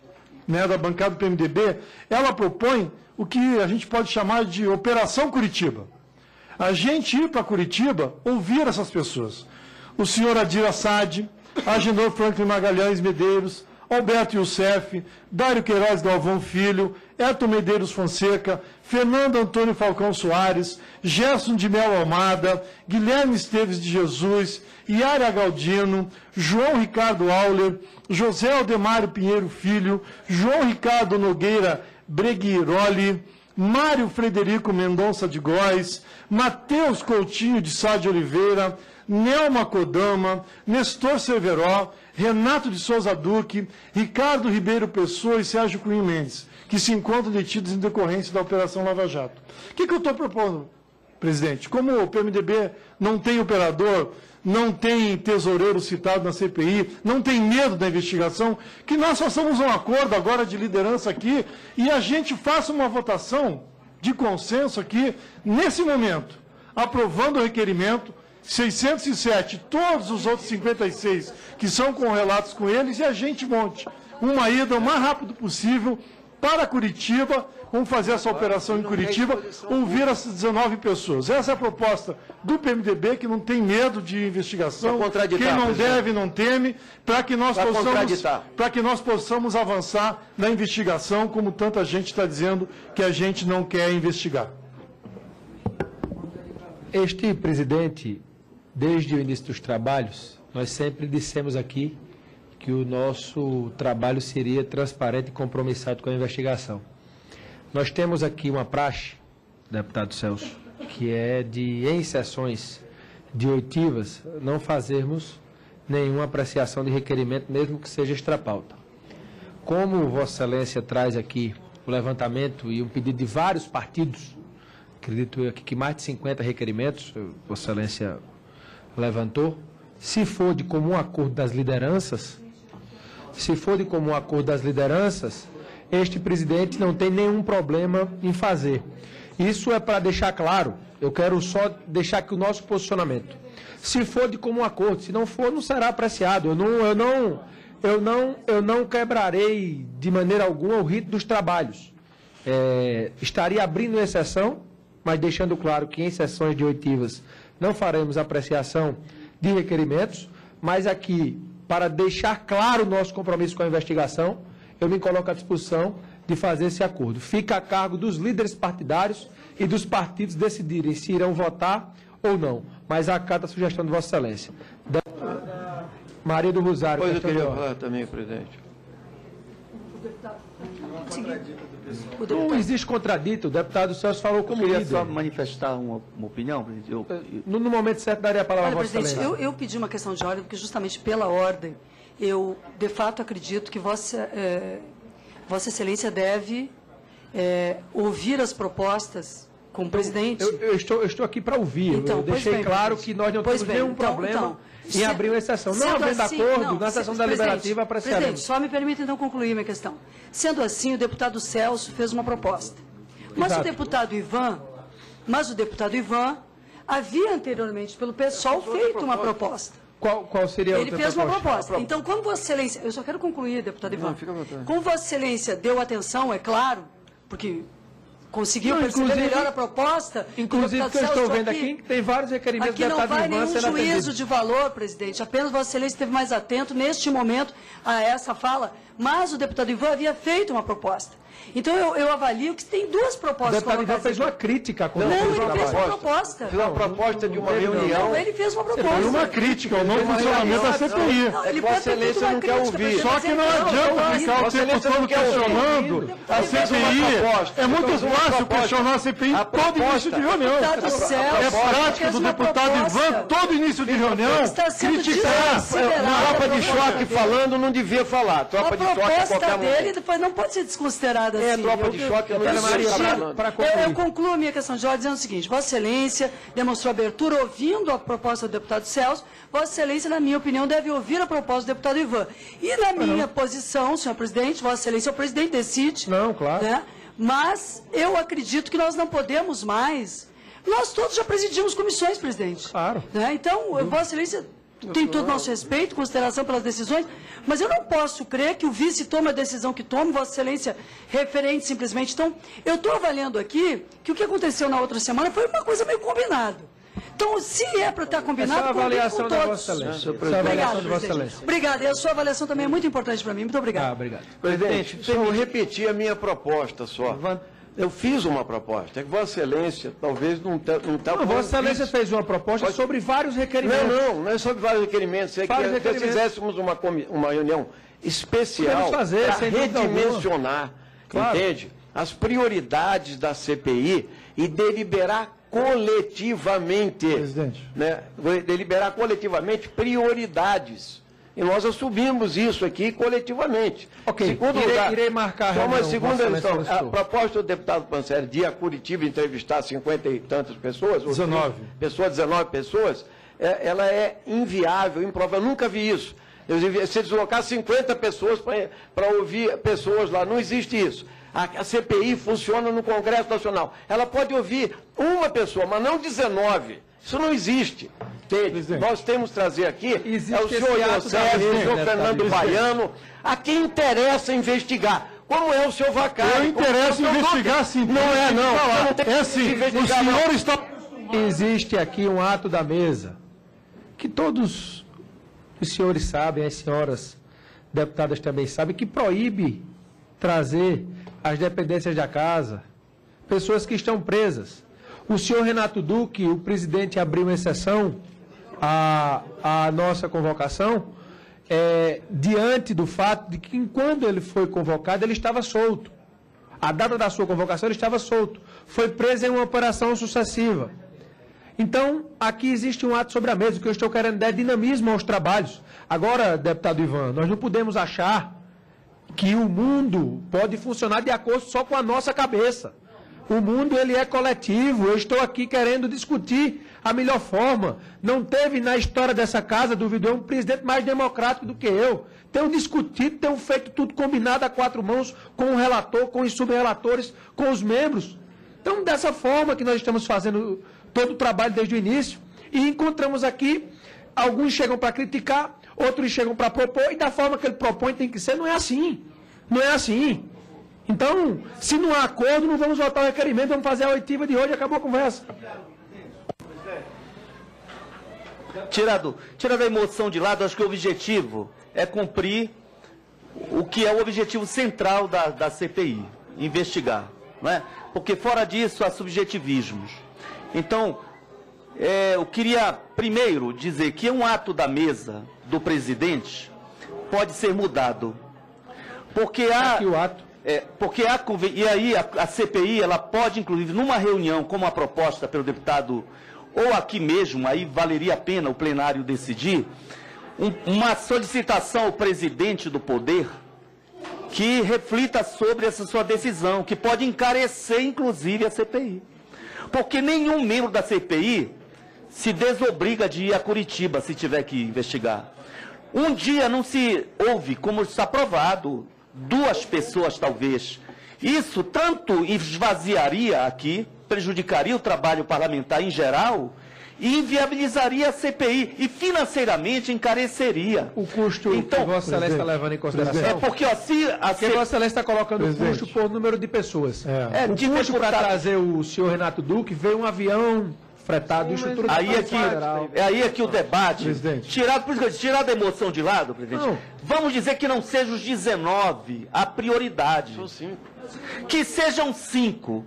né, da bancada do PMDB, ela propõe o que a gente pode chamar de Operação Curitiba. A gente ir para Curitiba, ouvir essas pessoas. O senhor Adir Assad, Agenor Franklin Magalhães Medeiros, Alberto Youssef, Dário Queiroz Galvão Filho, Eto Medeiros Fonseca, Fernando Antônio Falcão Soares, Gerson de Melo Almada, Guilherme Esteves de Jesus, Iara Galdino, João Ricardo Auler, José Aldemário Pinheiro Filho, João Ricardo Nogueira Breguiroli, Mário Frederico Mendonça de Góes, Matheus Coutinho de Sá de Oliveira, Nelma Kodama, Nestor Cerveró, Renato de Souza Duque, Ricardo Ribeiro Pessoa e Sérgio Cunha Mendes, que se encontram detidos em decorrência da Operação Lava Jato. O que eu estou propondo, presidente? Como o PMDB não tem operador, não tem tesoureiro citado na CPI, não tem medo da investigação, que nós façamos um acordo agora de liderança aqui e a gente faça uma votação de consenso aqui, nesse momento, aprovando o requerimento, 607, todos os outros 56 que são com relatos com eles, e a gente monte uma ida o mais rápido possível para Curitiba, vamos fazer essa operação em Curitiba, ouvir essas 19 pessoas. Essa é a proposta do PMDB, que não tem medo de investigação, quem não deve não teme, para que nós possamos avançar na investigação, como tanta gente está dizendo que a gente não quer investigar. Este presidente, desde o início dos trabalhos, nós sempre dissemos aqui que o nosso trabalho seria transparente e compromissado com a investigação. Nós temos aqui uma praxe, deputado Celso, que é de, em sessões de oitivas, não fazermos nenhuma apreciação de requerimento, mesmo que seja extrapauta. Como Vossa Excelência traz aqui o levantamento e um pedido de vários partidos, acredito eu aqui que mais de 50 requerimentos, Vossa Excelência levantou, se for de comum acordo das lideranças, este presidente não tem nenhum problema em fazer. Isso é para deixar claro, eu quero só deixar aqui o nosso posicionamento. Se for de comum acordo, se não for, não será apreciado. Eu não quebrarei de maneira alguma o rito dos trabalhos. Estaria abrindo exceção, mas deixando claro que em sessões de oitivas não faremos apreciação de requerimentos, mas aqui, para deixar claro o nosso compromisso com a investigação, eu me coloco à disposição de fazer esse acordo. Fica a cargo dos líderes partidários e dos partidos decidirem se irão votar ou não, mas acata a sugestão de Vossa Excelência. Maria do Rosário. Pois eu queria falar também, presidente. Não existe contradito, o deputado Celso falou como líder. Eu queria só manifestar uma opinião, presidente. No momento certo, daria a palavra a Vossa Excelência. Excelência. Eu pedi uma questão de ordem, porque justamente pela ordem, eu, de fato, acredito que Vossa Excelência deve ouvir as propostas como presidente. Eu estou aqui para ouvir. Então, eu deixei bem, claro que nós não temos nenhum problema em abrir uma exceção. Não havendo acordo, na sessão deliberativa apreciaremos. Presidente, só me permita então concluir minha questão. Sendo assim, o deputado Celso fez uma proposta. Mas o deputado Ivan havia anteriormente, pelo PSOL, feito uma proposta. Qual seria a Ele fez uma proposta. Então, como Vossa Excelência... Eu só quero concluir, deputado Ivan. Como Vossa Excelência deu atenção, é claro, porque conseguiu perceber melhor a proposta... Inclusive, que eu estou vendo aqui, que tem vários requerimentos do deputado Ivan sendo atendidos. Aqui não vai nenhum juízo atendido. de valor, presidente. Apenas Vossa Excelência esteve mais atento, neste momento, a essa fala. Mas o deputado Ivan havia feito uma proposta. Então, eu avalio que tem duas propostas. O deputado Ivan fez uma crítica. Não, ele fez uma proposta. Fez uma proposta de uma reunião. Não, ele fez uma proposta. Foi uma crítica ao novo funcionamento da CPI. Vossa Excelência não quer ouvir. Só que não adianta ficar o tempo todo questionando a CPI. É muito fácil questionar a CPI todo início de reunião. É prático do deputado Ivan, todo início de reunião, criticar. Tropa de choque falando, não devia falar. Tropa de choque a qualquer proposta momento. dele depois não pode ser desconsiderada assim. Tropa de choque, eu concluo a minha questão de ordem dizendo o seguinte: Vossa Excelência demonstrou abertura ouvindo a proposta do deputado Celso. Vossa Excelência, na minha opinião, deve ouvir a proposta do deputado Ivan. E na minha posição, senhor presidente, Vossa Excelência, o presidente decide. Não, claro. Né? Mas eu acredito que nós não podemos mais. Nós todos já presidimos comissões, presidente. Claro. Né? Então, Vossa Excelência tem todo o nosso respeito, consideração pelas decisões, mas eu não posso crer que o vice tome a decisão que tome, Vossa Excelência, referente simplesmente. Então, eu estou avaliando aqui que o que aconteceu na outra semana foi uma coisa meio combinada. Então, se é para estar combinado, essa é a avaliação com da todos. Vossa Excelência. Obrigado, presidente. Obrigado. E a sua avaliação também é muito importante para mim. Muito obrigado. Obrigado. Presidente, só eu repetir a minha proposta só. Eu fiz uma proposta, é que Vossa Excelência talvez não está... Vossa Excelência fez uma proposta sobre vários requerimentos. Não é sobre vários requerimentos. É que se fizéssemos uma reunião especial para redimensionar, entende? As prioridades da CPI e deliberar coletivamente. Presidente. Né? Deliberar coletivamente prioridades. E nós assumimos isso aqui coletivamente. Ok, segundo lugar, irei marcar só uma reunião, segunda Vossa questão. A proposta do deputado Pancelli de ir a Curitiba entrevistar 50 e tantas pessoas, 19 pessoas, ela é inviável, improvável. Eu nunca vi isso. Se deslocar 50 pessoas para ouvir pessoas lá, não existe isso. A CPI funciona no Congresso Nacional. Ela pode ouvir uma pessoa, mas não 19. Isso não existe. Nós temos que trazer aqui o senhor Iosef, o senhor Fernando Baiano, a quem interessa investigar. Como é o seu Vacari? Eu interessa investigar sim. Não é, não. É sim. O senhor está... Existe aqui um ato da mesa, que todos os senhores sabem, as senhoras deputadas também sabem, que proíbe trazer as dependências da casa, pessoas que estão presas. O senhor Renato Duque, o presidente, abriu uma exceção à nossa convocação, diante do fato de que, quando ele foi convocado, ele estava solto. A data da sua convocação, ele estava solto. Foi preso em uma operação sucessiva. Então, aqui existe um ato sobre a mesa. O que eu estou querendo dar é dinamismo aos trabalhos. Agora, deputado Ivan, nós não podemos achar que o mundo pode funcionar de acordo só com a nossa cabeça. O mundo, ele é coletivo. Eu estou aqui querendo discutir a melhor forma. Não teve na história dessa casa, duvido eu, um presidente mais democrático do que eu. Tenho discutido, tenho feito tudo combinado a quatro mãos, com o relator, com os subrelatores, com os membros. Então, dessa forma que nós estamos fazendo todo o trabalho desde o início, e encontramos aqui, alguns chegam para criticar, outros chegam para propor, e da forma que ele propõe tem que ser. Não é assim. Não é assim. Então, se não há acordo, não vamos votar o requerimento, vamos fazer a oitiva de hoje e acabou a conversa. Tirado a emoção de lado, acho que o objetivo é cumprir o que é o objetivo central da CPI, investigar. Não é? Porque fora disso há subjetivismos. Então, eu queria primeiro dizer que um ato da mesa do presidente pode ser mudado. Porque há... Aqui o ato. E aí a CPI, ela pode, inclusive, numa reunião como a proposta pelo deputado, ou aqui mesmo, aí valeria a pena o plenário decidir, uma solicitação ao presidente do poder que reflita sobre essa sua decisão, que pode encarecer, inclusive, a CPI. Porque nenhum membro da CPI se desobriga de ir a Curitiba, se tiver que investigar. Um dia não se ouve, como está provado, 2 pessoas talvez. Isso tanto esvaziaria aqui, prejudicaria o trabalho parlamentar em geral, e inviabilizaria a CPI, e financeiramente encareceria. O custo então, que Vossa Excelência está levando em consideração? É porque, ó, se Vossa Excelência está colocando o custo por número de pessoas. O custo para trazer o senhor Renato Duque, veio um avião fretado, estrutura aí é que o debate, tirado a emoção de lado, presidente, vamos dizer que não sejam os 19 a prioridade. São 5. Que sejam 5,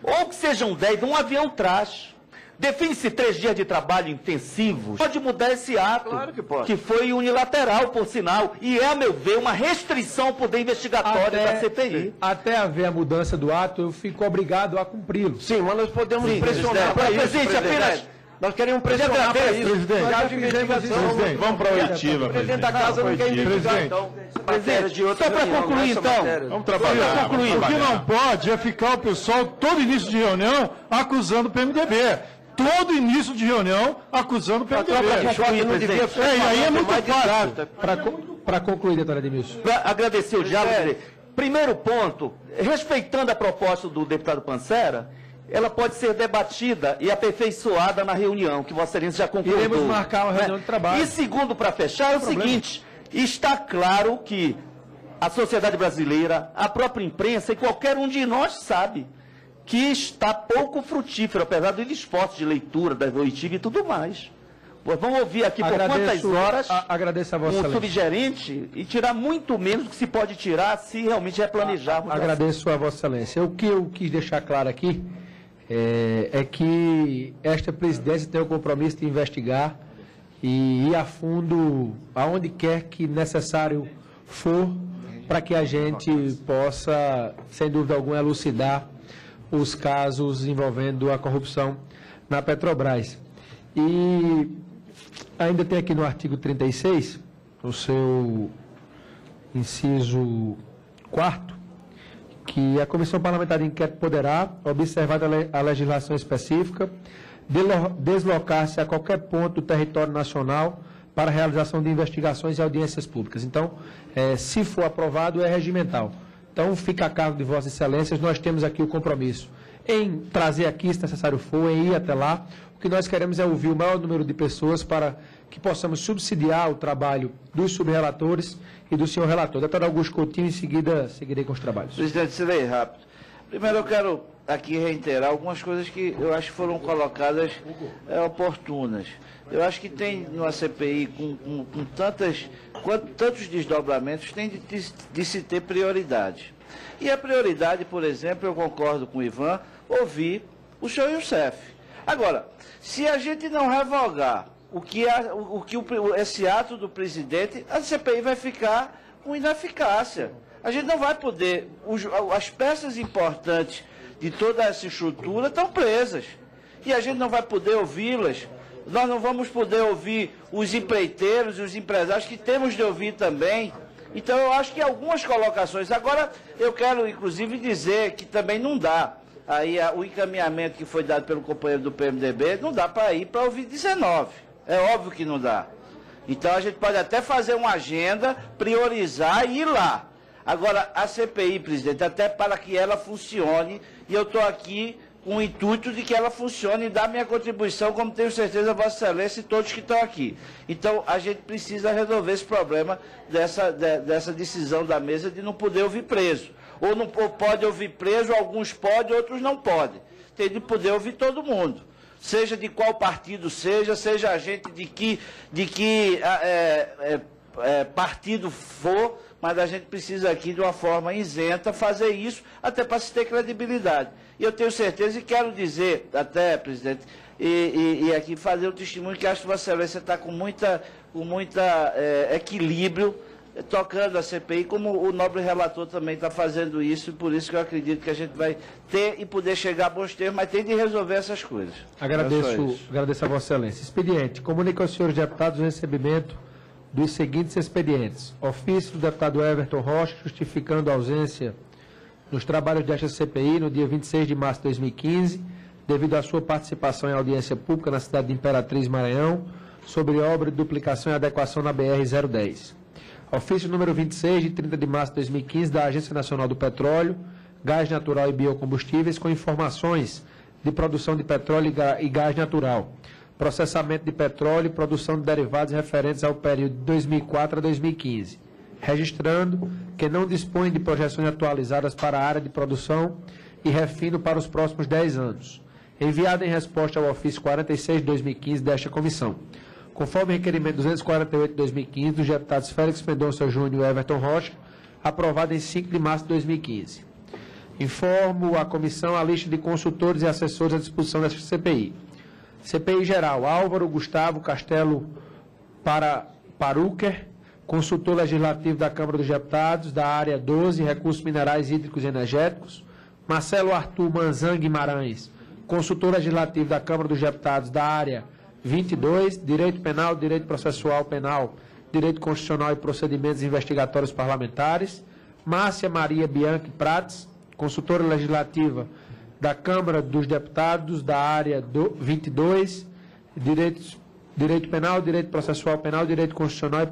ou que sejam 10, um avião traz. Define-se 3 dias de trabalho intensivos. Pode mudar esse ato, claro que pode, que foi unilateral, por sinal, e é, a meu ver, uma restrição ao poder investigatório da CPI. Até haver a mudança do ato, eu fico obrigado a cumpri-lo. Sim, mas nós podemos pressionar para isso, presidente. Apenas, nós queremos pressionar para isso. Presidente, vamos para a oitiva, o presidente da casa não quer investigar, então. Presidente, só para concluir, então. Vamos trabalhar. O que não pode é ficar o pessoal, todo início de reunião, acusando o PMDB. Todo início de reunião acusando o PMDB. E aí é muito fácil. Para concluir, doutora Edmilson. Para agradecer o diálogo, primeiro ponto, respeitando a proposta do deputado Pancera, ela pode ser debatida e aperfeiçoada na reunião, que Vossa Excelência já concordou. Iremos marcar uma reunião de trabalho. E segundo, para fechar, é o seguinte, está claro que a sociedade brasileira, a própria imprensa e qualquer um de nós sabe que está pouco frutífero, apesar dos esforços de leitura, da oitiva e tudo mais. Vamos ouvir aqui por quantas horas agradeço a Vossa Excelência. Subgerente e tirar muito menos do que se pode tirar se realmente é planejarmos. Agradeço a Vossa Excelência. O que eu quis deixar claro aqui é que esta presidência tem o compromisso de investigar e ir a fundo aonde quer que necessário for, para que a gente possa, sem dúvida alguma, elucidar os casos envolvendo a corrupção na Petrobras. E ainda tem aqui no artigo 36, no seu inciso 4º, que a Comissão Parlamentar de Inquérito poderá, observada a legislação específica, deslocar-se a qualquer ponto do território nacional para a realização de investigações e audiências públicas. Então, se for aprovado, é regimental. Então, fica a cargo de Vossas Excelências, nós temos aqui o compromisso em trazer aqui, se necessário for, em ir até lá, O que nós queremos é ouvir o maior número de pessoas para que possamos subsidiar o trabalho dos subrelatores e do senhor relator. Deputado Augusto Coutinho, em seguida, seguirei com os trabalhos. Presidente, serei rápido. Primeiro, eu quero aqui reiterar algumas coisas que eu acho que foram colocadas oportunas. Eu acho que tem numa CPI com tantos desdobramentos, tem de se ter prioridade. E a prioridade, por exemplo, eu concordo com o Ivan, ouvir o senhor Youssef. Agora, se a gente não revogar esse ato do presidente, a CPI vai ficar com ineficácia. A gente não vai poder, as peças importantes de toda essa estrutura estão presas. E a gente não vai poder ouvi-las. Nós não vamos poder ouvir os empreiteiros e os empresários, que temos de ouvir também. Então, eu acho que algumas colocações. Agora, eu quero, inclusive, dizer que também não dá. Aí, o encaminhamento que foi dado pelo companheiro do PMDB, não dá para ir para ouvir 19. É óbvio que não dá. Então, a gente pode até fazer uma agenda, priorizar e ir lá. Agora, a CPI, presidente, até para que ela funcione, e eu estou aqui com o intuito de que ela funcione e dar minha contribuição, como tenho certeza Vossa Excelência e todos que estão aqui. Então, a gente precisa resolver esse problema dessa decisão da mesa de não poder ouvir preso. Ou não pode ouvir preso, alguns podem, outros não podem. Tem de poder ouvir todo mundo. Seja de qual partido seja agente de que partido for, mas a gente precisa aqui, de uma forma isenta, fazer isso, até para se ter credibilidade. E eu tenho certeza, e quero dizer, até, presidente, e aqui fazer o testemunho, que acho que Vossa Excelência está com muita equilíbrio, tocando a CPI, como o nobre relator também está fazendo isso, e por isso que eu acredito que a gente vai ter e poder chegar a bons termos, mas tem de resolver essas coisas. Agradeço a Vossa Excelência. Expediente. Comunica aos senhores deputados o recebimento dos seguintes expedientes. Ofício do deputado Everton Rocha, justificando a ausência nos trabalhos desta CPI no dia 26 de março de 2015, devido à sua participação em audiência pública na cidade de Imperatriz, Maranhão, sobre obra de duplicação e adequação na BR-010. Ofício número 26, de 30 de março de 2015, da Agência Nacional do Petróleo, Gás Natural e Biocombustíveis, com informações de produção de petróleo e gás natural, processamento de petróleo e produção de derivados referentes ao período de 2004 a 2015, registrando que não dispõe de projeções atualizadas para a área de produção e refino para os próximos 10 anos, enviado em resposta ao ofício 46 de 2015 desta comissão, conforme requerimento 248 de 2015 dos deputados Félix Mendonça Júnior e Everton Rocha, aprovado em 5 de março de 2015. Informo a comissão a lista de consultores e assessores à disposição desta CPI. CPI Geral, Álvaro Gustavo Castelo Paruker, consultor legislativo da Câmara dos Deputados, da área 12, Recursos Minerais, Hídricos e Energéticos. Marcelo Arthur Manzan Guimarães, consultor legislativo da Câmara dos Deputados, da área 22, Direito Penal, Direito Processual Penal, Direito Constitucional e Procedimentos Investigatórios Parlamentares. Márcia Maria Bianchi Prates, consultora legislativa da Câmara dos Deputados, da área 22, Direito Penal, Direito Processual Penal, Direito Constitucional e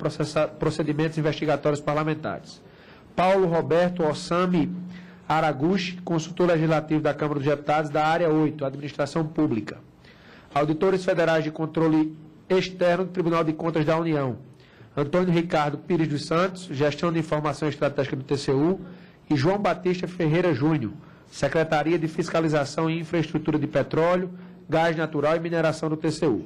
Procedimentos Investigatórios Parlamentares. Paulo Roberto Ossami Araguchi, consultor legislativo da Câmara dos Deputados, da área 8, Administração Pública. Auditores Federais de Controle Externo do Tribunal de Contas da União, Antônio Ricardo Pires dos Santos, Gestão de Informação Estratégica do TCU, e João Batista Ferreira Júnior, Secretaria de Fiscalização e Infraestrutura de Petróleo, Gás Natural e Mineração do TCU.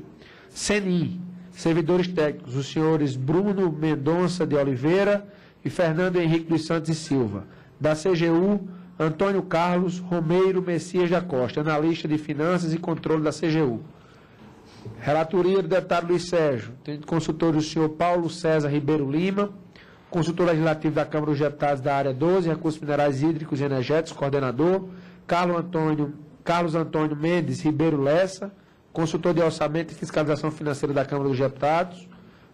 CENIM, servidores técnicos, os senhores Bruno Mendonça de Oliveira e Fernando Henrique dos Santos e Silva. Da CGU, Antônio Carlos Romeiro Messias da Costa, analista de Finanças e Controle da CGU. Relatoria do deputado Luiz Sérgio, tem consultor o senhor Paulo César Ribeiro Lima, consultor legislativo da Câmara dos Deputados da área 12, Recursos Minerais, Hídricos e Energéticos, coordenador, Carlos Antônio Mendes Ribeiro Lessa, consultor de Orçamento e Fiscalização Financeira da Câmara dos Deputados,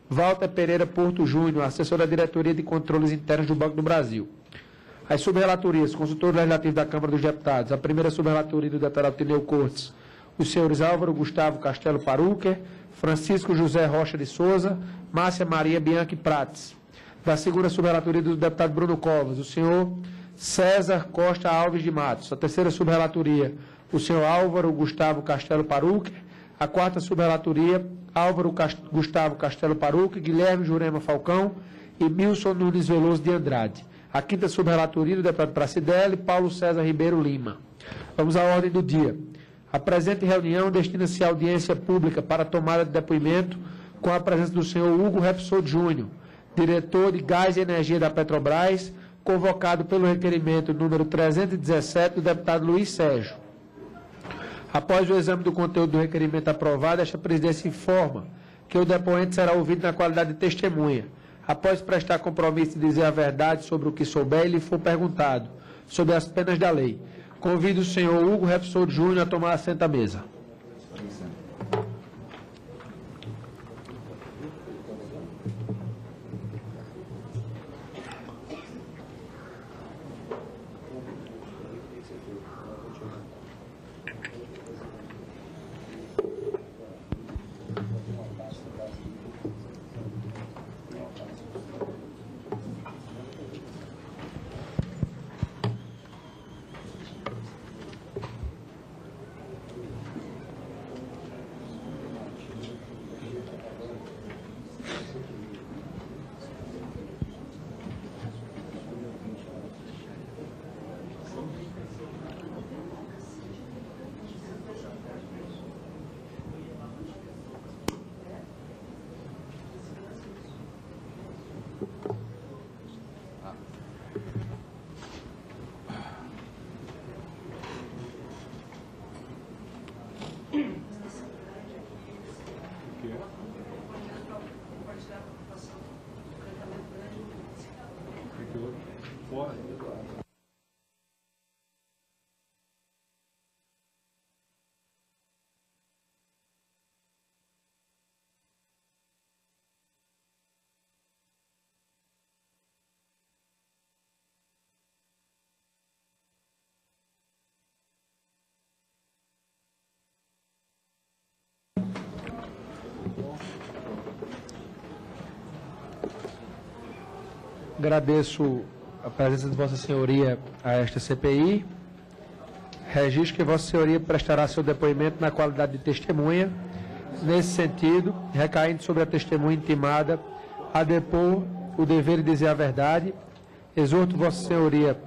Walter Pereira Porto Júnior, assessor da Diretoria de Controles Internos do Banco do Brasil. As subrelatorias, consultor legislativo da Câmara dos Deputados, a primeira subrelatoria do deputado Tineu Cortes, os senhores Álvaro Gustavo Castelo Paruker, Francisco José Rocha de Souza, Márcia Maria Bianchi Prates. Da segunda subrelatoria do deputado Bruno Covas, o senhor César Costa Alves de Matos. A terceira subrelatoria, o senhor Álvaro Gustavo Castelo Paruker. A 4ª subrelatoria, Álvaro Gustavo Castelo Paruque, Guilherme Jurema Falcão e Milson Nunes Veloso de Andrade. A 5ª subrelatoria do deputado Pracidelli, Paulo César Ribeiro Lima. Vamos à ordem do dia. A presente reunião destina-se à audiência pública para tomada de depoimento com a presença do senhor Hugo Repsol Júnior, diretor de Gás e Energia da Petrobras, convocado pelo requerimento número 317 do deputado Luiz Sérgio. Após o exame do conteúdo do requerimento aprovado, esta presidência informa que o depoente será ouvido na qualidade de testemunha, após prestar compromisso de dizer a verdade sobre o que souber e lhe for perguntado, sobre as penas da lei. Convido o senhor Hugo Repsol Júnior a tomar assento à mesa. Agradeço a presença de Vossa Senhoria a esta CPI. Registro que Vossa Senhoria prestará seu depoimento na qualidade de testemunha. Nesse sentido, recaindo sobre a testemunha intimada a depor o dever de dizer a verdade, exorto Vossa Senhoria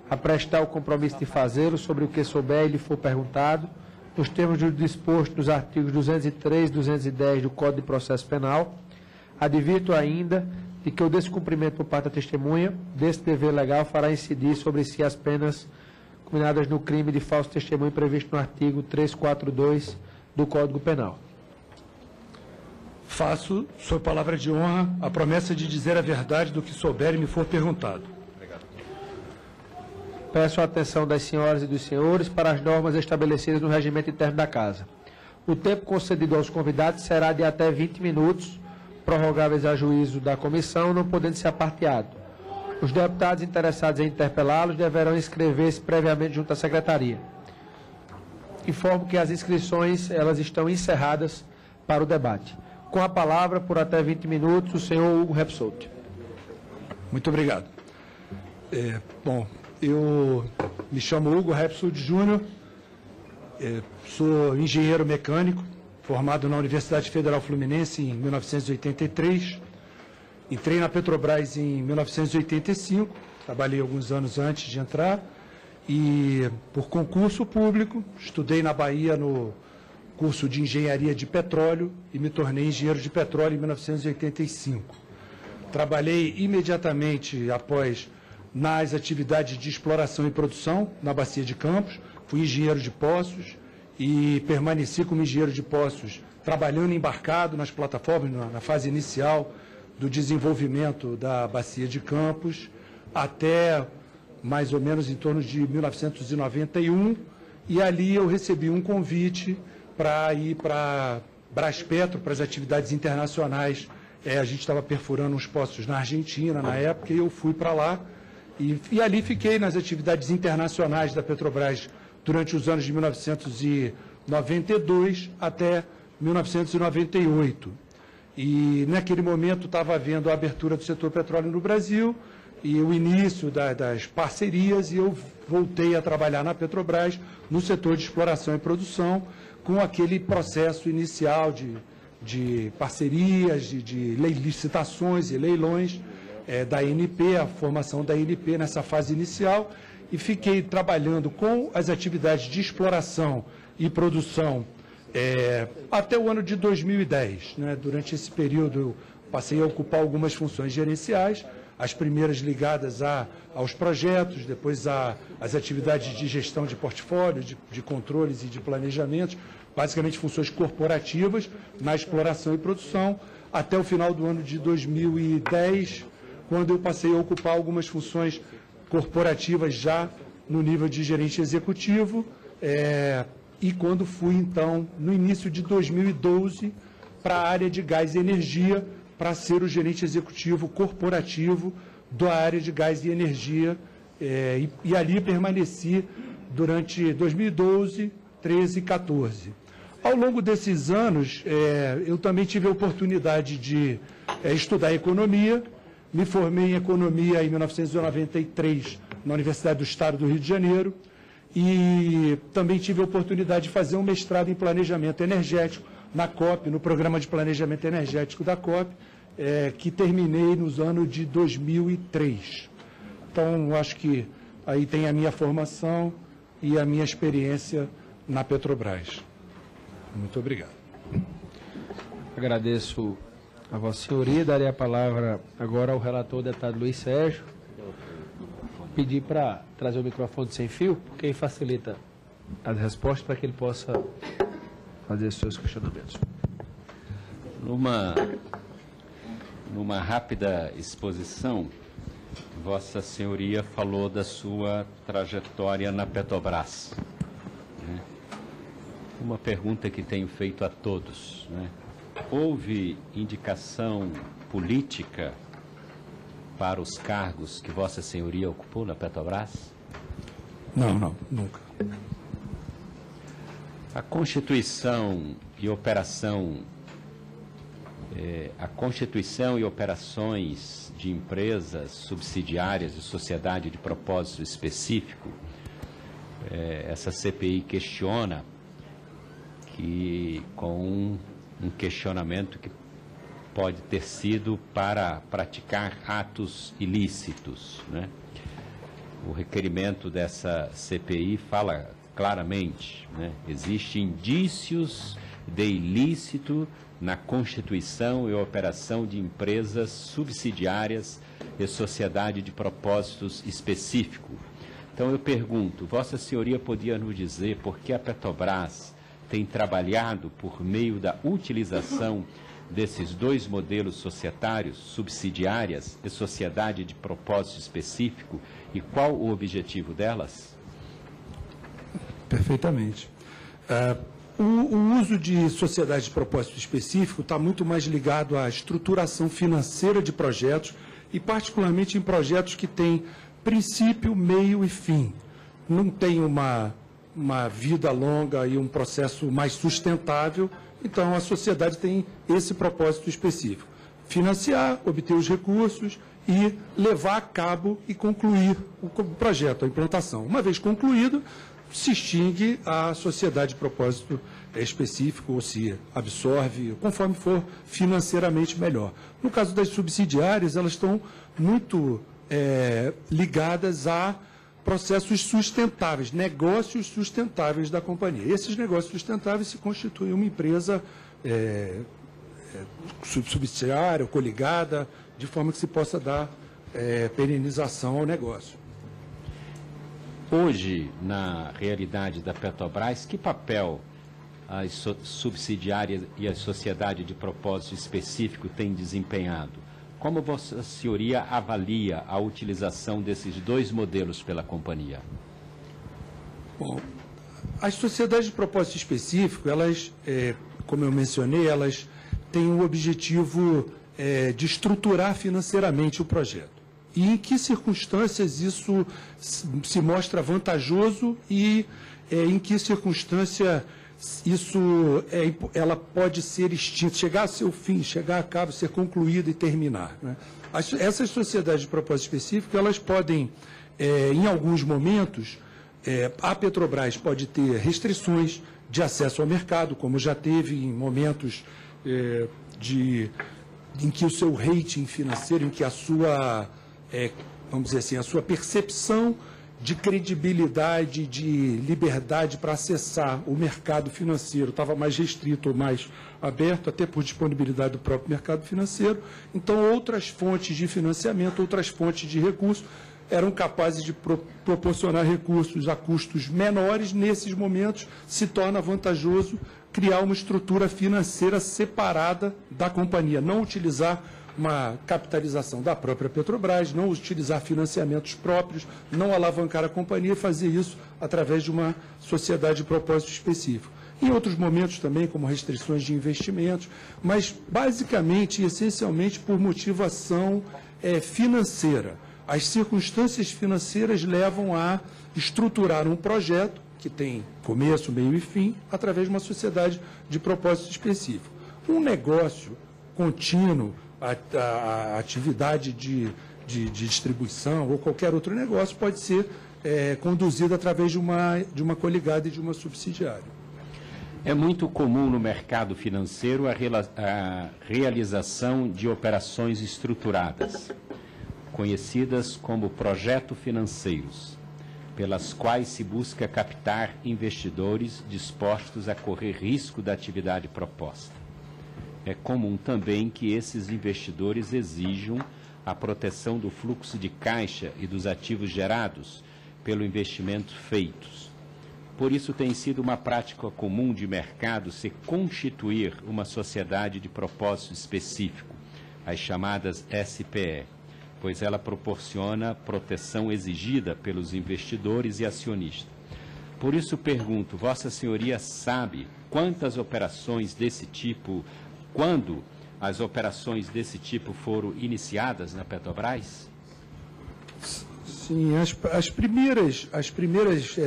a prestar o compromisso de fazê-lo sobre o que souber e lhe for perguntado, nos termos do disposto nos artigos 203 e 210 do Código de Processo Penal. Advirto ainda de que o descumprimento por parte da testemunha desse dever legal fará incidir sobre si as penas combinadas no crime de falso testemunho previsto no artigo 342 do Código Penal. Faço, sob palavra de honra, a promessa de dizer a verdade do que souber e me for perguntado. Obrigado. Peço a atenção das senhoras e dos senhores para as normas estabelecidas no regimento interno da Casa. O tempo concedido aos convidados será de até 20 minutos, prorrogáveis a juízo da comissão, não podendo ser aparteado. Os deputados interessados em interpelá-los deverão inscrever-se previamente junto à secretaria. Informo que as inscrições elas estão encerradas para o debate. Com a palavra, por até 20 minutos, o senhor Hugo Repsol. Muito obrigado. Bom, eu me chamo Hugo Repsol Júnior, sou engenheiro mecânico, formado na Universidade Federal Fluminense em 1983. Entrei na Petrobras em 1985, trabalhei alguns anos antes de entrar, e por concurso público, estudei na Bahia no curso de Engenharia de Petróleo e me tornei engenheiro de petróleo em 1985. Trabalhei imediatamente após nas atividades de exploração e produção na Bacia de Campos, fui engenheiro de poços e permaneci como engenheiro de poços, trabalhando embarcado nas plataformas, na fase inicial do desenvolvimento da Bacia de Campos, até mais ou menos em torno de 1991, e ali eu recebi um convite para ir para Braspetro, para as atividades internacionais. A gente estava perfurando uns poços na Argentina na época, e eu fui para lá, e ali fiquei nas atividades internacionais da Petrobras durante os anos de 1992 até 1998. E naquele momento estava havendo a abertura do setor petróleo no Brasil e o início das parcerias, e eu voltei a trabalhar na Petrobras no setor de exploração e produção, com aquele processo inicial de parcerias, de licitações e leilões da ANP, a formação da ANP nessa fase inicial, e fiquei trabalhando com as atividades de exploração e produção até o ano de 2010. Né? Durante esse período, eu passei a ocupar algumas funções gerenciais, as primeiras ligadas aos projetos, depois às atividades de gestão de portfólio, de controles e de planejamentos, basicamente funções corporativas na exploração e produção, até o final do ano de 2010, quando eu passei a ocupar algumas funções corporativas já no nível de gerente executivo, e quando fui, então, no início de 2012, para a área de gás e energia, para ser o gerente executivo corporativo da área de gás e energia, e ali permaneci durante 2012, 13 e 14. Ao longo desses anos, eu também tive a oportunidade de estudar economia, me formei em economia em 1993 na Universidade do Estado do Rio de Janeiro, e também tive a oportunidade de fazer um mestrado em planejamento energético na COP, no Programa de Planejamento Energético da COP, que terminei nos anos de 2003. Então, acho que aí tem a minha formação e a minha experiência na Petrobras. Muito obrigado. Agradeço a Vossa Senhoria. Darei a palavra agora ao relator, deputado Luiz Sérgio. Pedir para trazer o microfone sem fio, porque aí facilita as respostas para que ele possa fazer os seus questionamentos. Numa rápida exposição, Vossa Senhoria falou da sua trajetória na Petrobras. Né? Uma pergunta que tenho feito a todos. Né? Houve indicação política para os cargos que Vossa Senhoria ocupou na Petrobras? Não, nunca. A Constituição e operações de empresas subsidiárias de sociedade de propósito específico, essa CPI questiona que, com um questionamento que pode ter sido para praticar atos ilícitos, né? O requerimento dessa CPI fala claramente, né? Existem indícios de ilícito na constituição e operação de empresas subsidiárias de sociedade de propósitos específico. Então eu pergunto, Vossa Senhoria podia nos dizer por que a Petrobras tem trabalhado por meio da utilização desses dois modelos societários, subsidiárias e sociedade de propósito específico, e qual o objetivo delas? Perfeitamente. O uso de sociedade de propósito específico está muito mais ligado à estruturação financeira de projetos, e particularmente em projetos que têm princípio, meio e fim. Não tem uma vida longa e um processo mais sustentável. Então, a sociedade tem esse propósito específico: financiar, obter os recursos e levar a cabo e concluir o projeto, a implantação. Uma vez concluído, se extingue a sociedade de propósito específico, ou se absorve, conforme for financeiramente melhor. No caso das subsidiárias, elas estão muito ligadas a processos sustentáveis, negócios sustentáveis da companhia. Esses negócios sustentáveis se constituem uma empresa subsidiária, coligada, de forma que se possa dar perenização ao negócio. Hoje, na realidade da Petrobras, que papel as subsidiárias e a sociedade de propósito específico têm desempenhado? Como Vossa Senhoria avalia a utilização desses dois modelos pela companhia? Bom, as sociedades de propósito específico, elas, como eu mencionei, elas têm o objetivo de estruturar financeiramente o projeto. E em que circunstâncias isso se mostra vantajoso e em que circunstância isso ela pode ser extinta, chegar a seu fim, chegar a cabo, ser concluída e terminar, né? Essas sociedades de propósito específico, elas podem, em alguns momentos, A Petrobras pode ter restrições de acesso ao mercado, como já teve em momentos em que o seu rating financeiro, em que a sua, vamos dizer assim, a sua percepção de credibilidade, de liberdade para acessar o mercado financeiro estava mais restrito ou mais aberto, até por disponibilidade do próprio mercado financeiro. Então, outras fontes de financiamento, outras fontes de recursos eram capazes de proporcionar recursos a custos menores. Nesses momentos, se torna vantajoso criar uma estrutura financeira separada da companhia, não utilizar uma capitalização da própria Petrobras, não utilizar financiamentos próprios, não alavancar a companhia e fazer isso através de uma sociedade de propósito específico. Em outros momentos também, como restrições de investimentos, mas basicamente e essencialmente por motivação financeira. As circunstâncias financeiras levam a estruturar um projeto que tem começo, meio e fim, através de uma sociedade de propósito específico. Um negócio contínuo, a atividade de distribuição ou qualquer outro negócio pode ser conduzido através de uma coligada e de uma subsidiária. É muito comum no mercado financeiro a realização de operações estruturadas, conhecidas como projetos financeiros, pelas quais se busca captar investidores dispostos a correr risco da atividade proposta. É comum também que esses investidores exijam a proteção do fluxo de caixa e dos ativos gerados pelo investimento feitos. Por isso tem sido uma prática comum de mercado se constituir uma sociedade de propósito específico, as chamadas SPE, pois ela proporciona proteção exigida pelos investidores e acionistas. Por isso pergunto, Vossa Senhoria sabe quantas operações desse tipo, quando as operações desse tipo foram iniciadas na Petrobras? Sim, as primeiras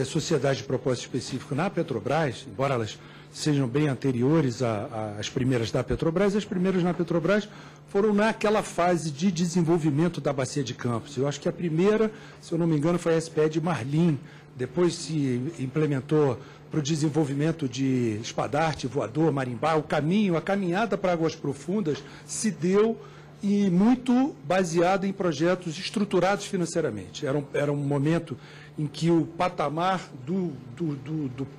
sociedades de propósito específico na Petrobras, embora elas sejam bem anteriores às primeiras da Petrobras, as primeiras na Petrobras foram naquela fase de desenvolvimento da Bacia de Campos. Eu acho que a primeira, se eu não me engano, foi a SPE de Marlim. Depois se implementou para o desenvolvimento de Espadarte, Voador, Marimbá. A caminhada para Águas Profundas se deu e muito baseado em projetos estruturados financeiramente. Era um momento em que o patamar do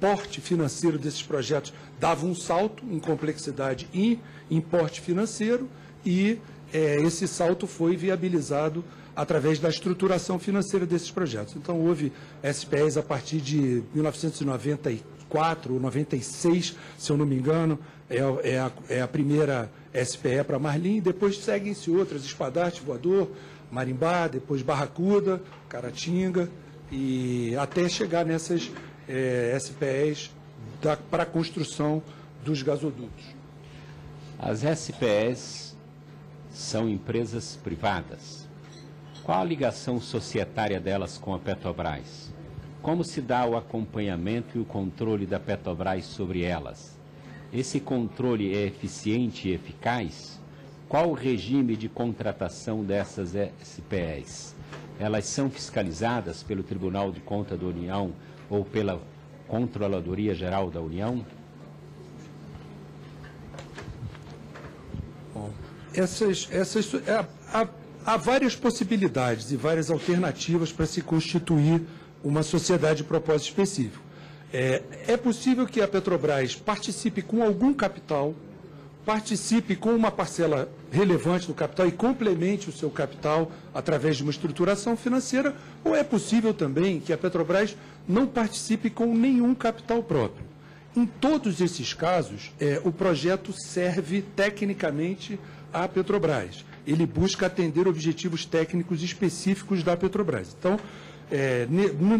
porte financeiro desses projetos dava um salto em complexidade e em porte financeiro, e esse salto foi viabilizado através da estruturação financeira desses projetos. Então, houve SPEs a partir de 1994 ou 96, se eu não me engano, é a primeira SPE para Marlim, depois seguem-se outras, Espadarte, Voador, Marimbá, depois Barracuda, Caratinga, e até chegar nessas SPEs para a construção dos gasodutos. As SPEs são empresas privadas. Qual a ligação societária delas com a Petrobras? Como se dá o acompanhamento e o controle da Petrobras sobre elas? Esse controle é eficiente e eficaz? Qual o regime de contratação dessas SPEs? Elas são fiscalizadas pelo Tribunal de Contas da União ou pela Controladoria Geral da União? Bom, há várias possibilidades e várias alternativas para se constituir uma sociedade de propósito específico. É possível que a Petrobras participe com algum capital, participe com uma parcela relevante do capital e complemente o seu capital através de uma estruturação financeira, ou é possível também que a Petrobras não participe com nenhum capital próprio. Em todos esses casos, o projeto serve tecnicamente à Petrobras. Ele busca atender objetivos técnicos específicos da Petrobras. Então,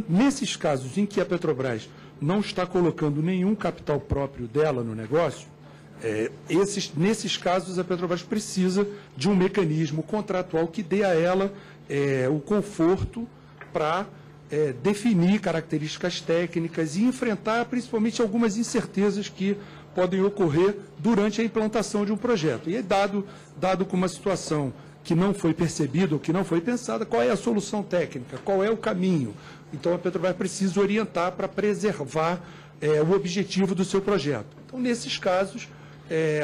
nesses casos em que a Petrobras não está colocando nenhum capital próprio dela no negócio, nesses casos a Petrobras precisa de um mecanismo contratual que dê a ela o conforto para definir características técnicas e enfrentar principalmente algumas incertezas que podem ocorrer durante a implantação de um projeto. E dado com uma situação que não foi percebida ou que não foi pensada, qual é a solução técnica, qual é o caminho. Então, a Petrobras precisa orientar para preservar o objetivo do seu projeto. Então, nesses casos,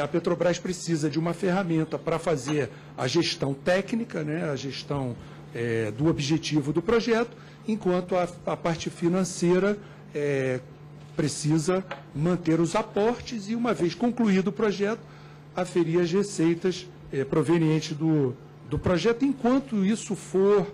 a Petrobras precisa de uma ferramenta para fazer a gestão técnica, né, a gestão do objetivo do projeto, enquanto a parte financeira precisa manter os aportes e, uma vez concluído o projeto, aferir as receitas provenientes do projeto, enquanto isso for,